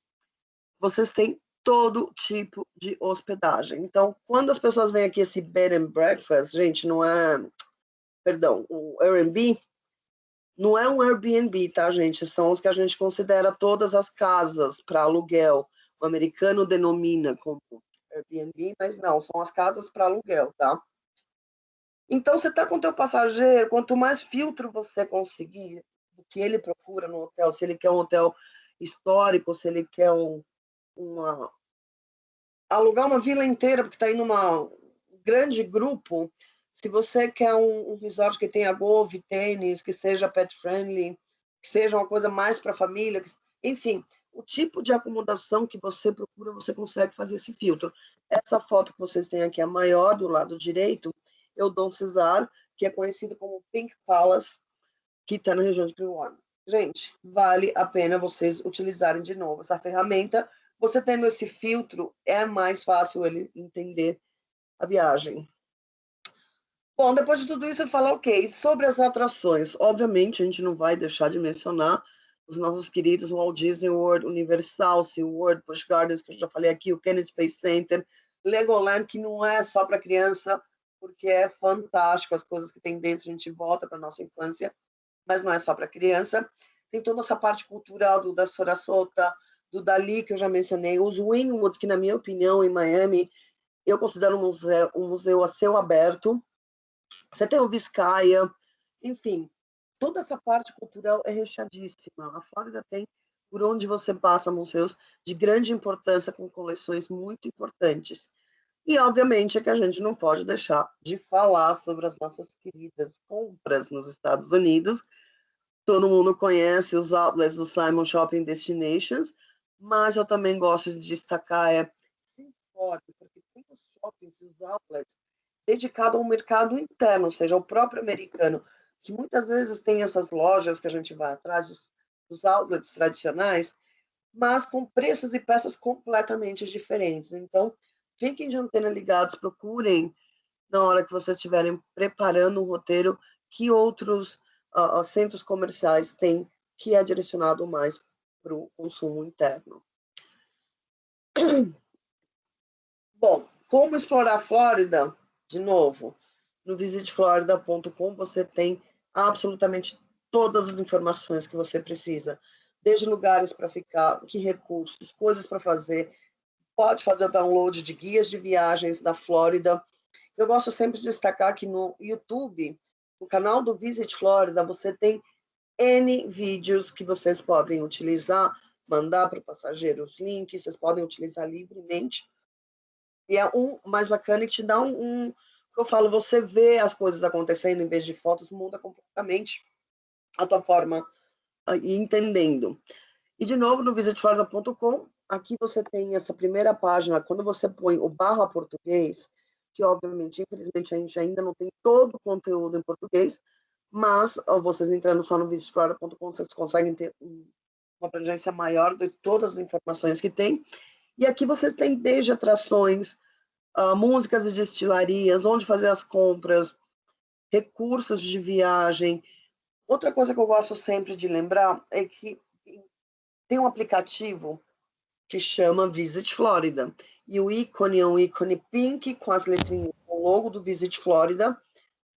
vocês têm todo tipo de hospedagem. Então, quando as pessoas vêm aqui esse bed and breakfast, gente, não é... Perdão, o Airbnb não é um Airbnb, tá, gente? São os que a gente considera todas as casas para aluguel. O americano denomina como Airbnb, mas não, são as casas para aluguel, tá? Então, você está com o teu passageiro, quanto mais filtro você conseguir do que ele procura no hotel, se ele quer um hotel histórico, se ele quer alugar uma vila inteira, porque está indo um grande grupo, se você quer um resort que tenha golfe, tênis, que seja pet friendly, que seja uma coisa mais para a família, enfim, o tipo de acomodação que você procura, você consegue fazer esse filtro. Essa foto que vocês têm aqui, a maior do lado direito, é o Dom Cesar, que é conhecido como Pink Palace, que está na região de Clearwater. Gente, vale a pena vocês utilizarem de novo essa ferramenta. Você tendo esse filtro, é mais fácil ele entender a viagem. Bom, depois de tudo isso, eu falo, ok, sobre as atrações. Obviamente, a gente não vai deixar de mencionar os nossos queridos Walt Disney World, Universal, SeaWorld, Busch Gardens, que eu já falei aqui, o Kennedy Space Center, Legoland, que não é só para criança, porque é fantástico as coisas que tem dentro, a gente volta para nossa infância, mas não é só para criança. Tem toda essa parte cultural do da Sarasota, do Dali, que eu já mencionei, os Wynwood, que na minha opinião, em Miami, eu considero um museu a céu aberto. Você tem o Vizcaya, enfim, toda essa parte cultural é recheadíssima. A Flórida tem, por onde você passa, museus de grande importância, com coleções muito importantes. E, obviamente, é que a gente não pode deixar de falar sobre as nossas queridas compras nos Estados Unidos. Todo mundo conhece os outlets do Simon Shopping Destinations, mas eu também gosto de destacar Seaport, porque tem os shoppings e os outlets dedicados ao mercado interno, ou seja, ao próprio americano, que muitas vezes tem essas lojas que a gente vai atrás dos outlets tradicionais, mas com preços e peças completamente diferentes. Então, fiquem de antena ligados, procurem, na hora que vocês estiverem preparando um roteiro, que outros centros comerciais têm, que é direcionado mais para o consumo interno. Bom, como explorar a Flórida? De novo, no visiteflorida.com você tem absolutamente todas as informações que você precisa, desde lugares para ficar, que recursos, coisas para fazer. Pode fazer o download de guias de viagens da Flórida. Eu gosto sempre de destacar que no YouTube, no canal do Visit Florida, você tem N vídeos que vocês podem utilizar, mandar para o passageiro os links, vocês podem utilizar livremente. E é um mais bacana e te dá que eu falo, você vê as coisas acontecendo em vez de fotos, muda completamente a tua forma e entendendo. E, de novo, no visitflorida.com, aqui você tem essa primeira página, quando você põe o /português, que, obviamente, infelizmente, a gente ainda não tem todo o conteúdo em português, mas vocês entrando só no visitflorida.com, vocês conseguem ter uma abrangência maior de todas as informações que tem. E aqui vocês têm desde atrações, músicas e destilarias, onde fazer as compras, recursos de viagem. Outra coisa que eu gosto sempre de lembrar é que tem um aplicativo que chama Visit Florida. E o ícone é um ícone pink com as letrinhas, o logo do Visit Florida.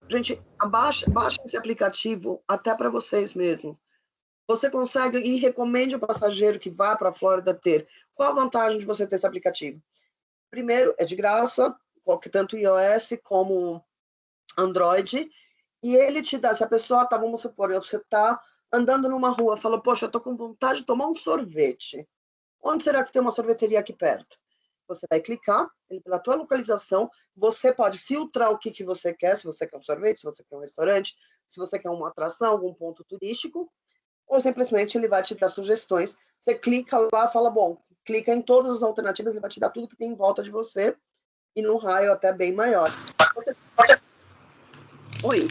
Gente, baixa esse aplicativo até para vocês mesmos. Você consegue e recomende ao passageiro que vá para a Flórida ter. Qual a vantagem de você ter esse aplicativo? Primeiro, é de graça, tanto iOS como Android, e ele te dá, se a pessoa tá, vamos supor, você está andando numa rua, falou, poxa, eu estou com vontade de tomar um sorvete. Onde será que tem uma sorveteria aqui perto? Você vai clicar, ele pela tua localização, você pode filtrar o que você quer, se você quer um sorvete, se você quer um restaurante, se você quer uma atração, algum ponto turístico, ou simplesmente ele vai te dar sugestões. Você clica lá, fala, bom, clica em todas as alternativas, ele vai te dar tudo que tem em volta de você, e num raio até bem maior. Oi.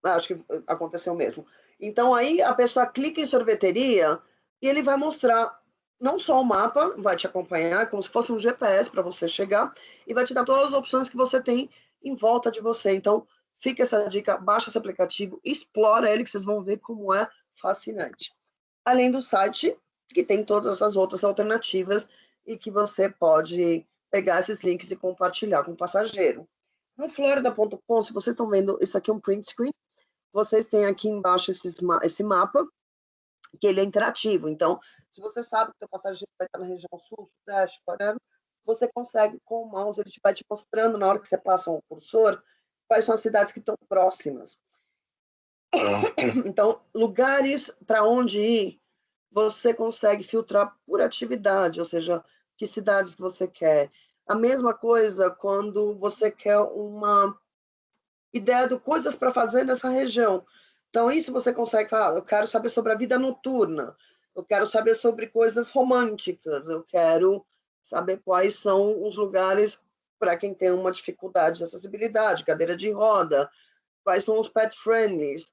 Acho que aconteceu mesmo. Então, aí a pessoa clica em sorveteria e ele vai mostrar não só o mapa, vai te acompanhar, como se fosse um GPS para você chegar, e vai te dar todas as opções que você tem em volta de você. Então, fica essa dica, baixa esse aplicativo, explora ele, que vocês vão ver como é fascinante. Além do site, que tem todas as outras alternativas e que você pode pegar esses links e compartilhar com o passageiro. No florida.com, se vocês estão vendo, isso aqui é um print screen, vocês têm aqui embaixo esse mapa, que ele é interativo. Então, se você sabe que o seu passageiro vai estar na região sul, sudeste, whatever, você consegue, com o mouse, ele vai te mostrando, na hora que você passa um cursor, quais são as cidades que estão próximas. Então, lugares para onde ir, você consegue filtrar por atividade, ou seja, que cidades que você quer. A mesma coisa quando você quer uma ideia de coisas para fazer nessa região. Então, isso você consegue falar, eu quero saber sobre a vida noturna, eu quero saber sobre coisas românticas, eu quero saber quais são os lugares para quem tem uma dificuldade de acessibilidade, cadeira de roda, quais são os pet friendlies.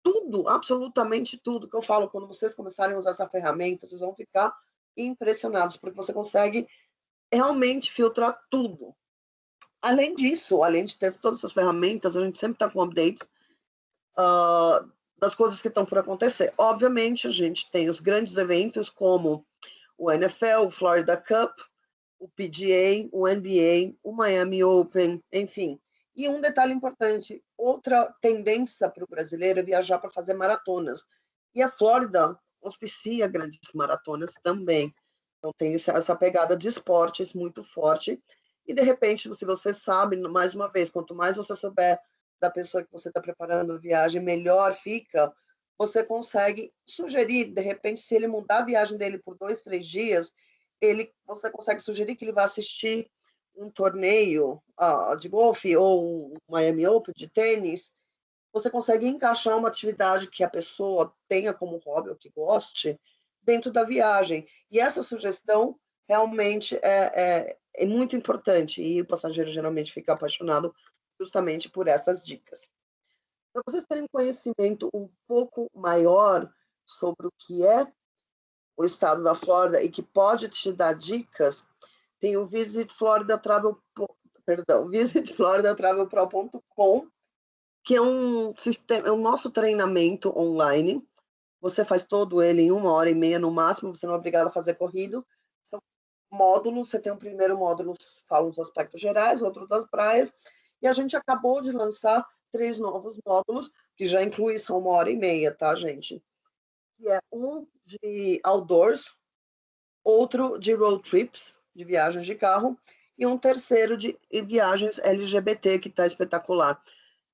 Tudo, absolutamente tudo que eu falo, quando vocês começarem a usar essa ferramenta, vocês vão ficar impressionados, porque você consegue realmente filtrar tudo. Além disso, além de ter todas essas ferramentas, a gente sempre está com updates das coisas que estão por acontecer. Obviamente, a gente tem os grandes eventos como o NFL, o Florida Cup, o PGA, o NBA, o Miami Open, enfim. E um detalhe importante, outra tendência para o brasileiro é viajar para fazer maratonas. E a Flórida auspicia grandes maratonas também. Então tem essa pegada de esportes muito forte. E de repente, se você sabe, mais uma vez, quanto mais você souber da pessoa que você está preparando a viagem, melhor fica. Você consegue sugerir, de repente, se ele mudar a viagem dele por 2, 3 dias, você consegue sugerir que ele vá assistir um torneio de golfe ou um Miami Open de tênis. Você consegue encaixar uma atividade que a pessoa tenha como hobby ou que goste dentro da viagem. E essa sugestão realmente é muito importante e o passageiro geralmente fica apaixonado justamente por essas dicas. Para vocês terem conhecimento um pouco maior sobre o que é o estado da Flórida e que pode te dar dicas, tem o Visit Florida Travel, visitfloridatravelpro.com, que é um sistema, é o nosso treinamento online. Você faz todo ele em 1h30 no máximo, você não é obrigado a fazer corrido. São módulos, você tem um primeiro módulo, fala os aspectos gerais, outro das praias, e a gente acabou de lançar 3 novos módulos, que já inclui, são 1h30, tá, gente? Que é um de outdoors, outro de road trips, de viagens de carro, e um terceiro de viagens LGBT, que está espetacular.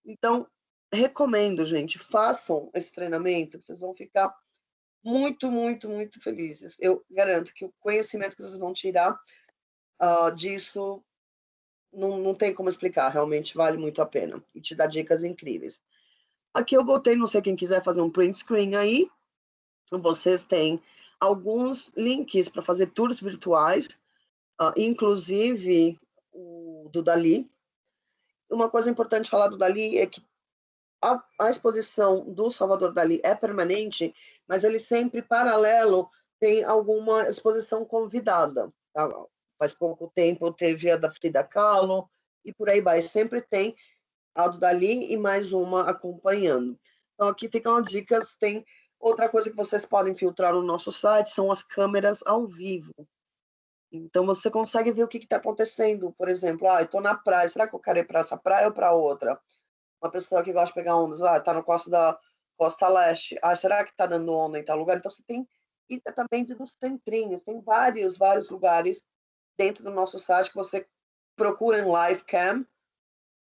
Então, recomendo, gente, façam esse treinamento, vocês vão ficar muito, muito, muito felizes. Eu garanto que o conhecimento que vocês vão tirar disso não tem como explicar, realmente vale muito a pena e te dá dicas incríveis. Aqui eu botei, não sei quem quiser fazer um print screen aí, vocês têm alguns links para fazer tours virtuais, inclusive o do Dali. Uma coisa importante falar do Dali é que a exposição do Salvador Dali é permanente, mas ele sempre, paralelo, tem alguma exposição convidada. Tá? Faz pouco tempo teve a da Frida Kahlo, e por aí vai. Sempre tem a do Dali e mais uma acompanhando. Então, aqui ficam as dicas. Tem outra coisa que vocês podem filtrar no nosso site, são as câmeras ao vivo. Então, você consegue ver o que está acontecendo. Por exemplo, eu estou na praia, será que eu quero ir para essa praia ou para outra? Uma pessoa que gosta de pegar ondas, está na costa leste, será que está dando onda em tal lugar? Então, você tem, e também dos centrinhos, tem vários lugares dentro do nosso site que você procura em live cam,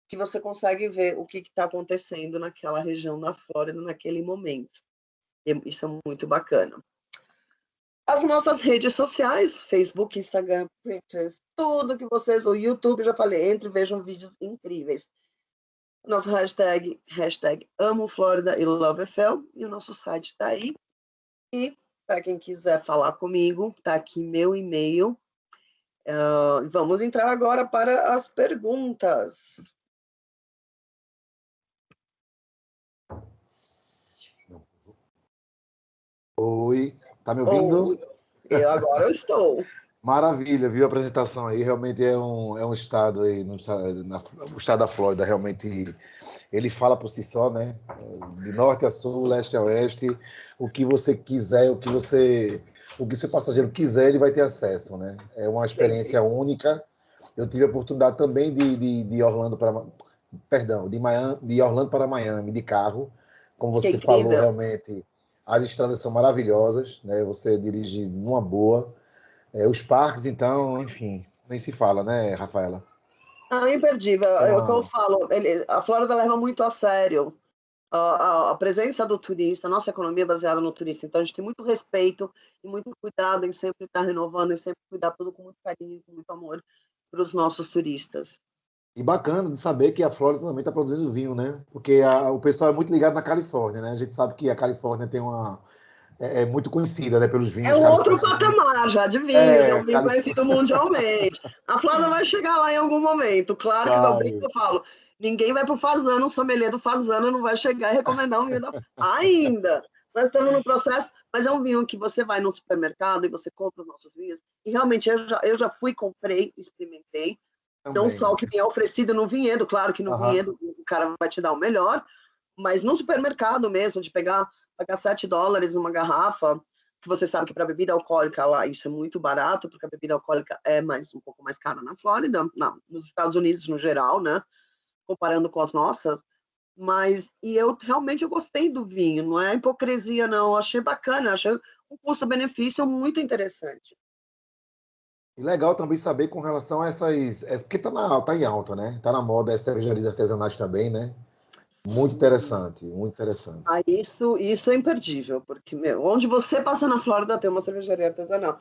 que você consegue ver o que está acontecendo naquela região da Flórida naquele momento. E isso é muito bacana. As nossas redes sociais, Facebook, Instagram, Pinterest, tudo que vocês, o YouTube, já falei, entre e vejam vídeos incríveis. Nosso hashtag Amo Flórida e LoveFL, e o nosso site está aí. E para quem quiser falar comigo, está aqui meu e-mail. Vamos entrar agora para as perguntas. Oi, tá me ouvindo? Agora eu estou. Maravilha, viu a apresentação aí? Realmente é um estado aí, o estado da Flórida, realmente ele fala por si só, né? De norte a sul, leste a oeste, o que você quiser, o que seu passageiro quiser, ele vai ter acesso, né? É uma experiência única. Eu tive a oportunidade também de Orlando para, perdão, de Orlando para Miami de carro, como você falou, realmente as estradas são maravilhosas, né? Você dirige numa boa. Os parques, então, enfim, nem se fala, né, Rafaela? Imperdível. É o que eu falo. A Flórida leva muito a sério a presença do turista, a nossa economia é baseada no turista. Então, a gente tem muito respeito e muito cuidado em sempre estar renovando e sempre cuidar tudo com muito carinho, com muito amor para os nossos turistas. E bacana de saber que a Flórida também está produzindo vinho, né? Porque o pessoal é muito ligado na Califórnia, né? A gente sabe que a Califórnia tem é muito conhecida, né, pelos É vinhos um outro californianos. patamar já de vinho, já é um vinho conhecido mundialmente. A Flávia vai chegar lá em algum momento. Claro que eu brinco e falo, ninguém vai para o Fasano, o sommelier do Fasano não vai chegar e recomendar um vinho ainda. Nós estamos no processo, mas é um vinho que você vai no supermercado e você compra os nossos vinhos. E realmente eu já fui, comprei, experimentei. Também. Não só o que tem oferecido no vinhedo, claro que no vinhedo o cara vai te dar o melhor, mas no supermercado mesmo, de pagar $7 numa garrafa, que você sabe que para bebida alcoólica lá isso é muito barato, porque a bebida alcoólica é um pouco mais cara na Flórida, nos Estados Unidos no geral, né? Comparando com as nossas. E eu realmente eu gostei do vinho, não é hipocrisia, não. Eu achei bacana, achei um custo-benefício muito interessante. E legal também saber com relação a porque tá em alta, né? Tá na moda as cervejarias artesanais também, né? Muito interessante, muito interessante. Isso é imperdível, porque onde você passa na Flórida tem uma cervejaria artesanal.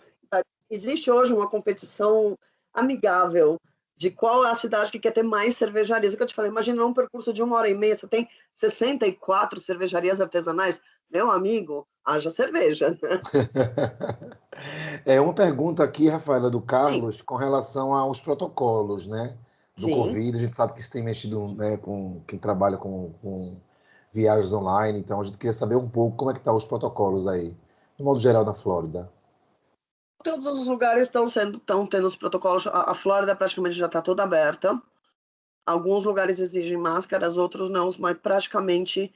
Existe hoje uma competição amigável de qual é a cidade que quer ter mais cervejarias. O que eu te falei, imagina um percurso de 1 hora e meia, você tem 64 cervejarias artesanais. Meu amigo, haja cerveja. É uma pergunta aqui, Rafaela, do Sim, Carlos, com relação aos protocolos, né? Do sim. Covid. A gente sabe que isso tem mexido, né, com quem trabalha com viagens online, então a gente queria saber um pouco como é que estão os protocolos aí, no modo geral, na Flórida. Todos os lugares estão tendo os protocolos. A Flórida praticamente já está toda aberta. Alguns lugares exigem máscaras, outros não, mas praticamente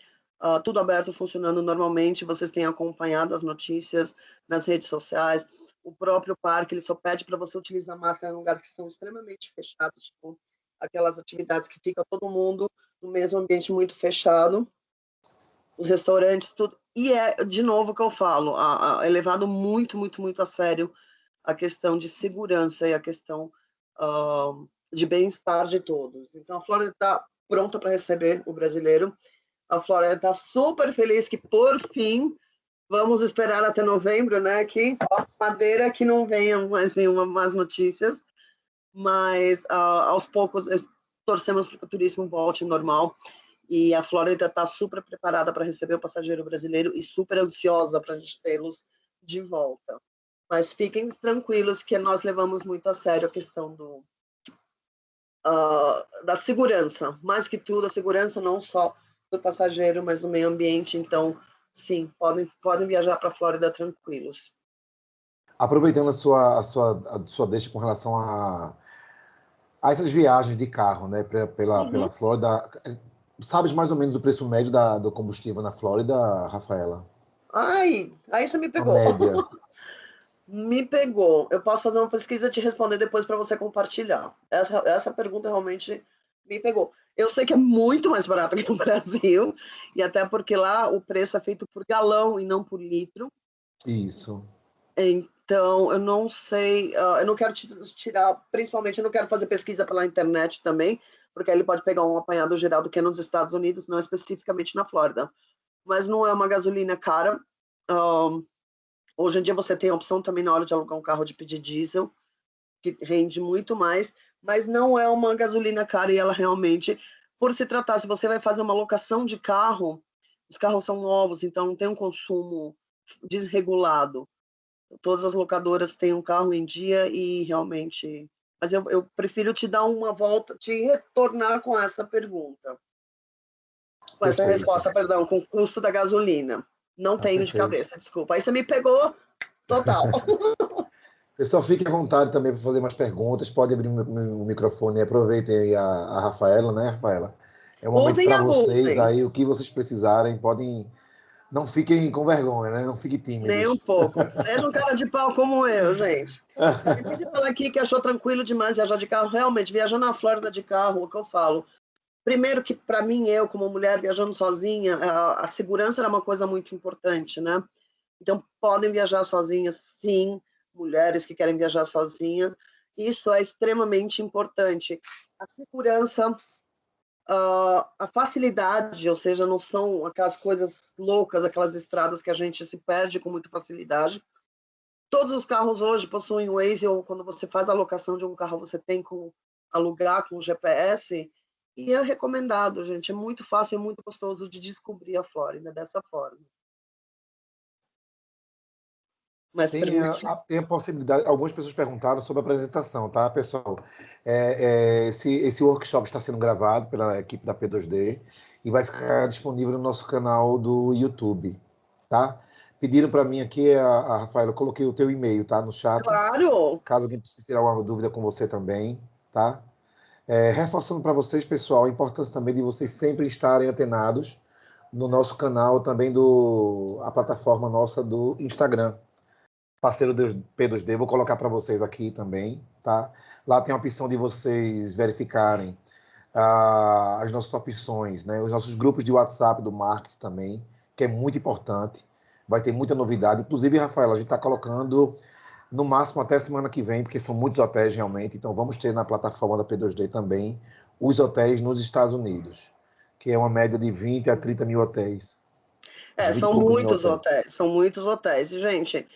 tudo aberto, funcionando normalmente. Vocês têm acompanhado as notícias nas redes sociais. O próprio parque ele só pede para você utilizar máscara em lugares que são extremamente fechados, tipo aquelas atividades que fica todo mundo no mesmo ambiente muito fechado. Os restaurantes, tudo. E é, de novo, que eu falo, é levado muito, muito, muito a sério a questão de segurança e a questão de bem-estar de todos. Então, a Flórida está pronta para receber o brasileiro. A Flórida está super feliz que, por fim, vamos esperar até novembro, né? Que madeira que não venha mais nenhuma más notícias, mas aos poucos torcemos para que o turismo volte normal. E a Flórida está super preparada para receber o passageiro brasileiro e super ansiosa para a gente tê-los de volta. Mas fiquem tranquilos que nós levamos muito a sério a questão da segurança. Mais que tudo, a segurança não só do passageiro, mas do meio ambiente. Então, sim, podem viajar para a Flórida tranquilos. Aproveitando a sua deixa com relação a essas viagens de carro, né, pela Uhum. Flórida, sabes mais ou menos o preço médio do combustível na Flórida, Rafaela? Ai, aí você me Uma pegou. média. Me pegou. Eu posso fazer uma pesquisa e te responder depois para você compartilhar. Essa pergunta realmente me pegou. Eu sei que é muito mais barato que no Brasil, e até porque lá o preço é feito por galão e não por litro. Isso. Então, eu não sei, eu não quero tirar, principalmente, eu não quero fazer pesquisa pela internet também, porque aí ele pode pegar um apanhado geral do que é nos Estados Unidos, não especificamente na Flórida. Mas não é uma gasolina cara. Um, Hoje em dia você tem a opção também na hora de alugar um carro de pedir diesel, que rende muito mais, mas não é uma gasolina cara e ela realmente, por se tratar, se você vai fazer uma locação de carro, os carros são novos, então não tem um consumo desregulado. Todas as locadoras têm um carro em dia e realmente. Mas eu prefiro te dar uma volta, te retornar com essa pergunta. Com essa Perfeito. resposta, perdão, com o custo da gasolina. Não Ah, tenho de perfeito. cabeça, desculpa. Aí você me pegou total. Pessoal, fique à vontade também para fazer mais perguntas. Pode abrir o microfone e aproveitem aí a Rafaela, né, Rafaela? É um momento Usem e para vocês abusem. aí, o que vocês precisarem, podem. Não fiquem com vergonha, né? Não fiquem Nem um tímidos. pouco. Seja um cara de pau como eu, gente. A gente fala aqui que achou tranquilo demais viajar de carro. Realmente, viajar na Flórida de carro, é o que eu falo. Primeiro que, para mim, eu, como mulher, viajando sozinha, a segurança era uma coisa muito importante, né? Então, podem viajar sozinhas, sim, mulheres que querem viajar sozinha. Isso é extremamente importante. A segurança, a facilidade, ou seja, não são aquelas coisas loucas, aquelas estradas que a gente se perde com muita facilidade. Todos os carros hoje possuem o Waze, ou quando você faz a locação de um carro, você tem como alugar com o GPS, e é recomendado, gente. É muito fácil, é muito gostoso de descobrir a Flórida dessa forma. Mas pergunte. Tem a possibilidade. Algumas pessoas perguntaram sobre a apresentação, tá, pessoal? Esse workshop está sendo gravado pela equipe da P2D e vai ficar disponível no nosso canal do YouTube, tá? Pediram para mim aqui, a Rafaela, eu coloquei o teu e-mail, tá, no chat, Claro! caso alguém precise tirar alguma dúvida com você também, tá? Reforçando para vocês, pessoal, a importância também de vocês sempre estarem antenados no nosso canal também a plataforma nossa do Instagram, parceiro do P2D, vou colocar para vocês aqui também, tá? Lá tem a opção de vocês verificarem as nossas opções, né? Os nossos grupos de WhatsApp do marketing também, que é muito importante. Vai ter muita novidade. Inclusive, Rafael, a gente está colocando no máximo até semana que vem, porque são muitos hotéis realmente. Então, vamos ter na plataforma da P2D também os hotéis nos Estados Unidos, que é uma média de 20 a 30 mil hotéis. Uns 20 e São poucos mil muitos hotéis. hotéis, são muitos hotéis. E, gente,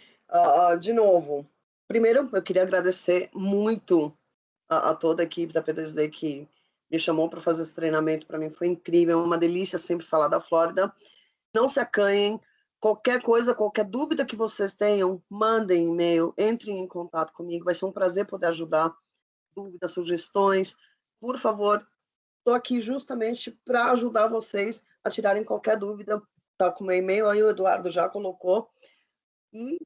de novo, primeiro eu queria agradecer muito a toda a equipe da P2D que me chamou para fazer esse treinamento. Para mim foi incrível, é uma delícia sempre falar da Flórida. Não se acanhem, qualquer coisa, qualquer dúvida que vocês tenham, mandem e-mail, entrem em contato comigo, vai ser um prazer poder ajudar. Dúvidas, sugestões, por favor, estou aqui justamente para ajudar vocês a tirarem qualquer dúvida. Tá com o meu e-mail aí, o Eduardo já colocou. E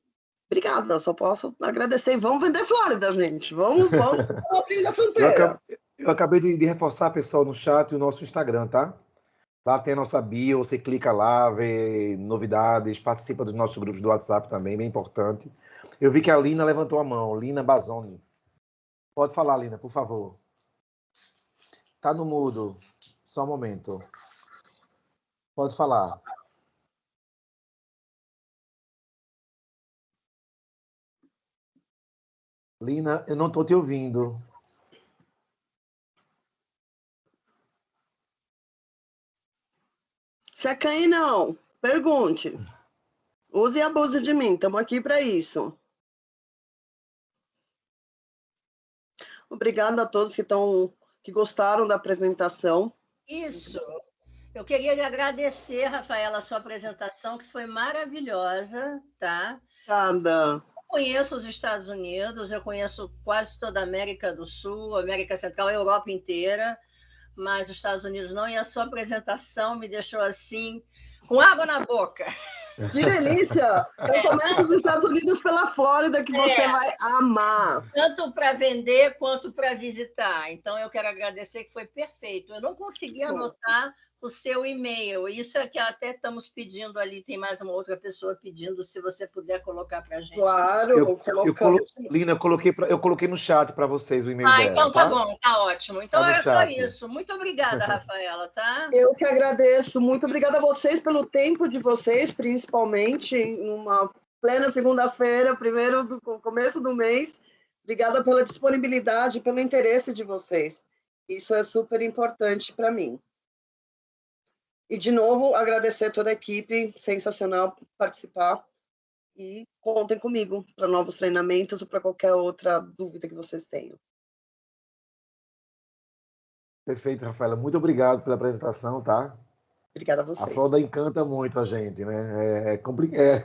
obrigada, eu só posso agradecer. E vamos vender Flórida, gente. Vamos abrir a fronteira. Eu acabei de reforçar, pessoal, no chat o nosso Instagram, tá? Lá tem a nossa bio, você clica lá, vê novidades, participa dos nossos grupos do WhatsApp também, bem importante. Eu vi que a Lina levantou a mão, Lina Bazoni. Pode falar, Lina, por favor. Tá no mudo. Só um momento. Pode falar. Lina, eu não estou te ouvindo. Se é quem não, pergunte. Use e abuse de mim, estamos aqui para isso. Obrigada a todos que gostaram da apresentação. Isso. Eu queria lhe agradecer, Rafaela, a sua apresentação, que foi maravilhosa, tá? Obrigada. Eu conheço os Estados Unidos, eu conheço quase toda a América do Sul, América Central, a Europa inteira, mas os Estados Unidos não, e a sua apresentação me deixou assim, com água na boca. Que delícia! Eu começo nos Estados Unidos pela Flórida, que você vai amar. Tanto para vender quanto para visitar. Então, eu quero agradecer, que foi perfeito. Eu não consegui anotar o seu e-mail. Isso é que até estamos pedindo ali, tem mais uma outra pessoa pedindo, se você puder colocar para a gente. Claro, Lina, eu coloquei no chat para vocês o e-mail dela. Então tá bom, tá ótimo. Então era só isso. Muito obrigada, Rafaela, tá? Eu que agradeço. Muito obrigada a vocês pelo tempo de vocês, principalmente em uma plena segunda-feira, primeiro do começo do mês. Obrigada pela disponibilidade, pelo interesse de vocês. Isso é super importante para mim. E, de novo, agradecer toda a equipe, sensacional participar. E contem comigo para novos treinamentos ou para qualquer outra dúvida que vocês tenham. Perfeito, Rafaela. Muito obrigado pela apresentação, tá? Obrigada a vocês. A Flórida encanta muito a gente, né? É complicado.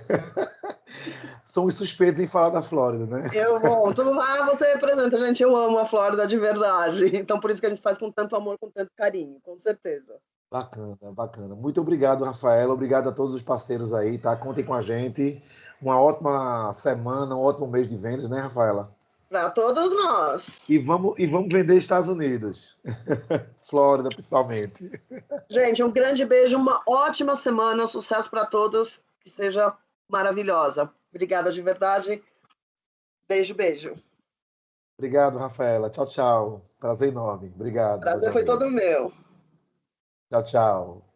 Somos suspeitos em falar da Flórida, né? Você representa, gente. Eu amo a Flórida de verdade. Então, por isso que a gente faz com tanto amor, com tanto carinho, com certeza. Bacana, bacana. Muito obrigado, Rafaela. Obrigado a todos os parceiros aí, tá? Contem com a gente. Uma ótima semana, um ótimo mês de vendas, né, Rafaela? Para todos nós. E vamos vender Estados Unidos. Flórida, principalmente. Gente, um grande beijo, uma ótima semana, sucesso para todos, que seja maravilhosa. Obrigada de verdade. Beijo, beijo. Obrigado, Rafaela. Tchau, tchau. Prazer enorme. Obrigado. Prazer foi todo meu. Tchau, tchau.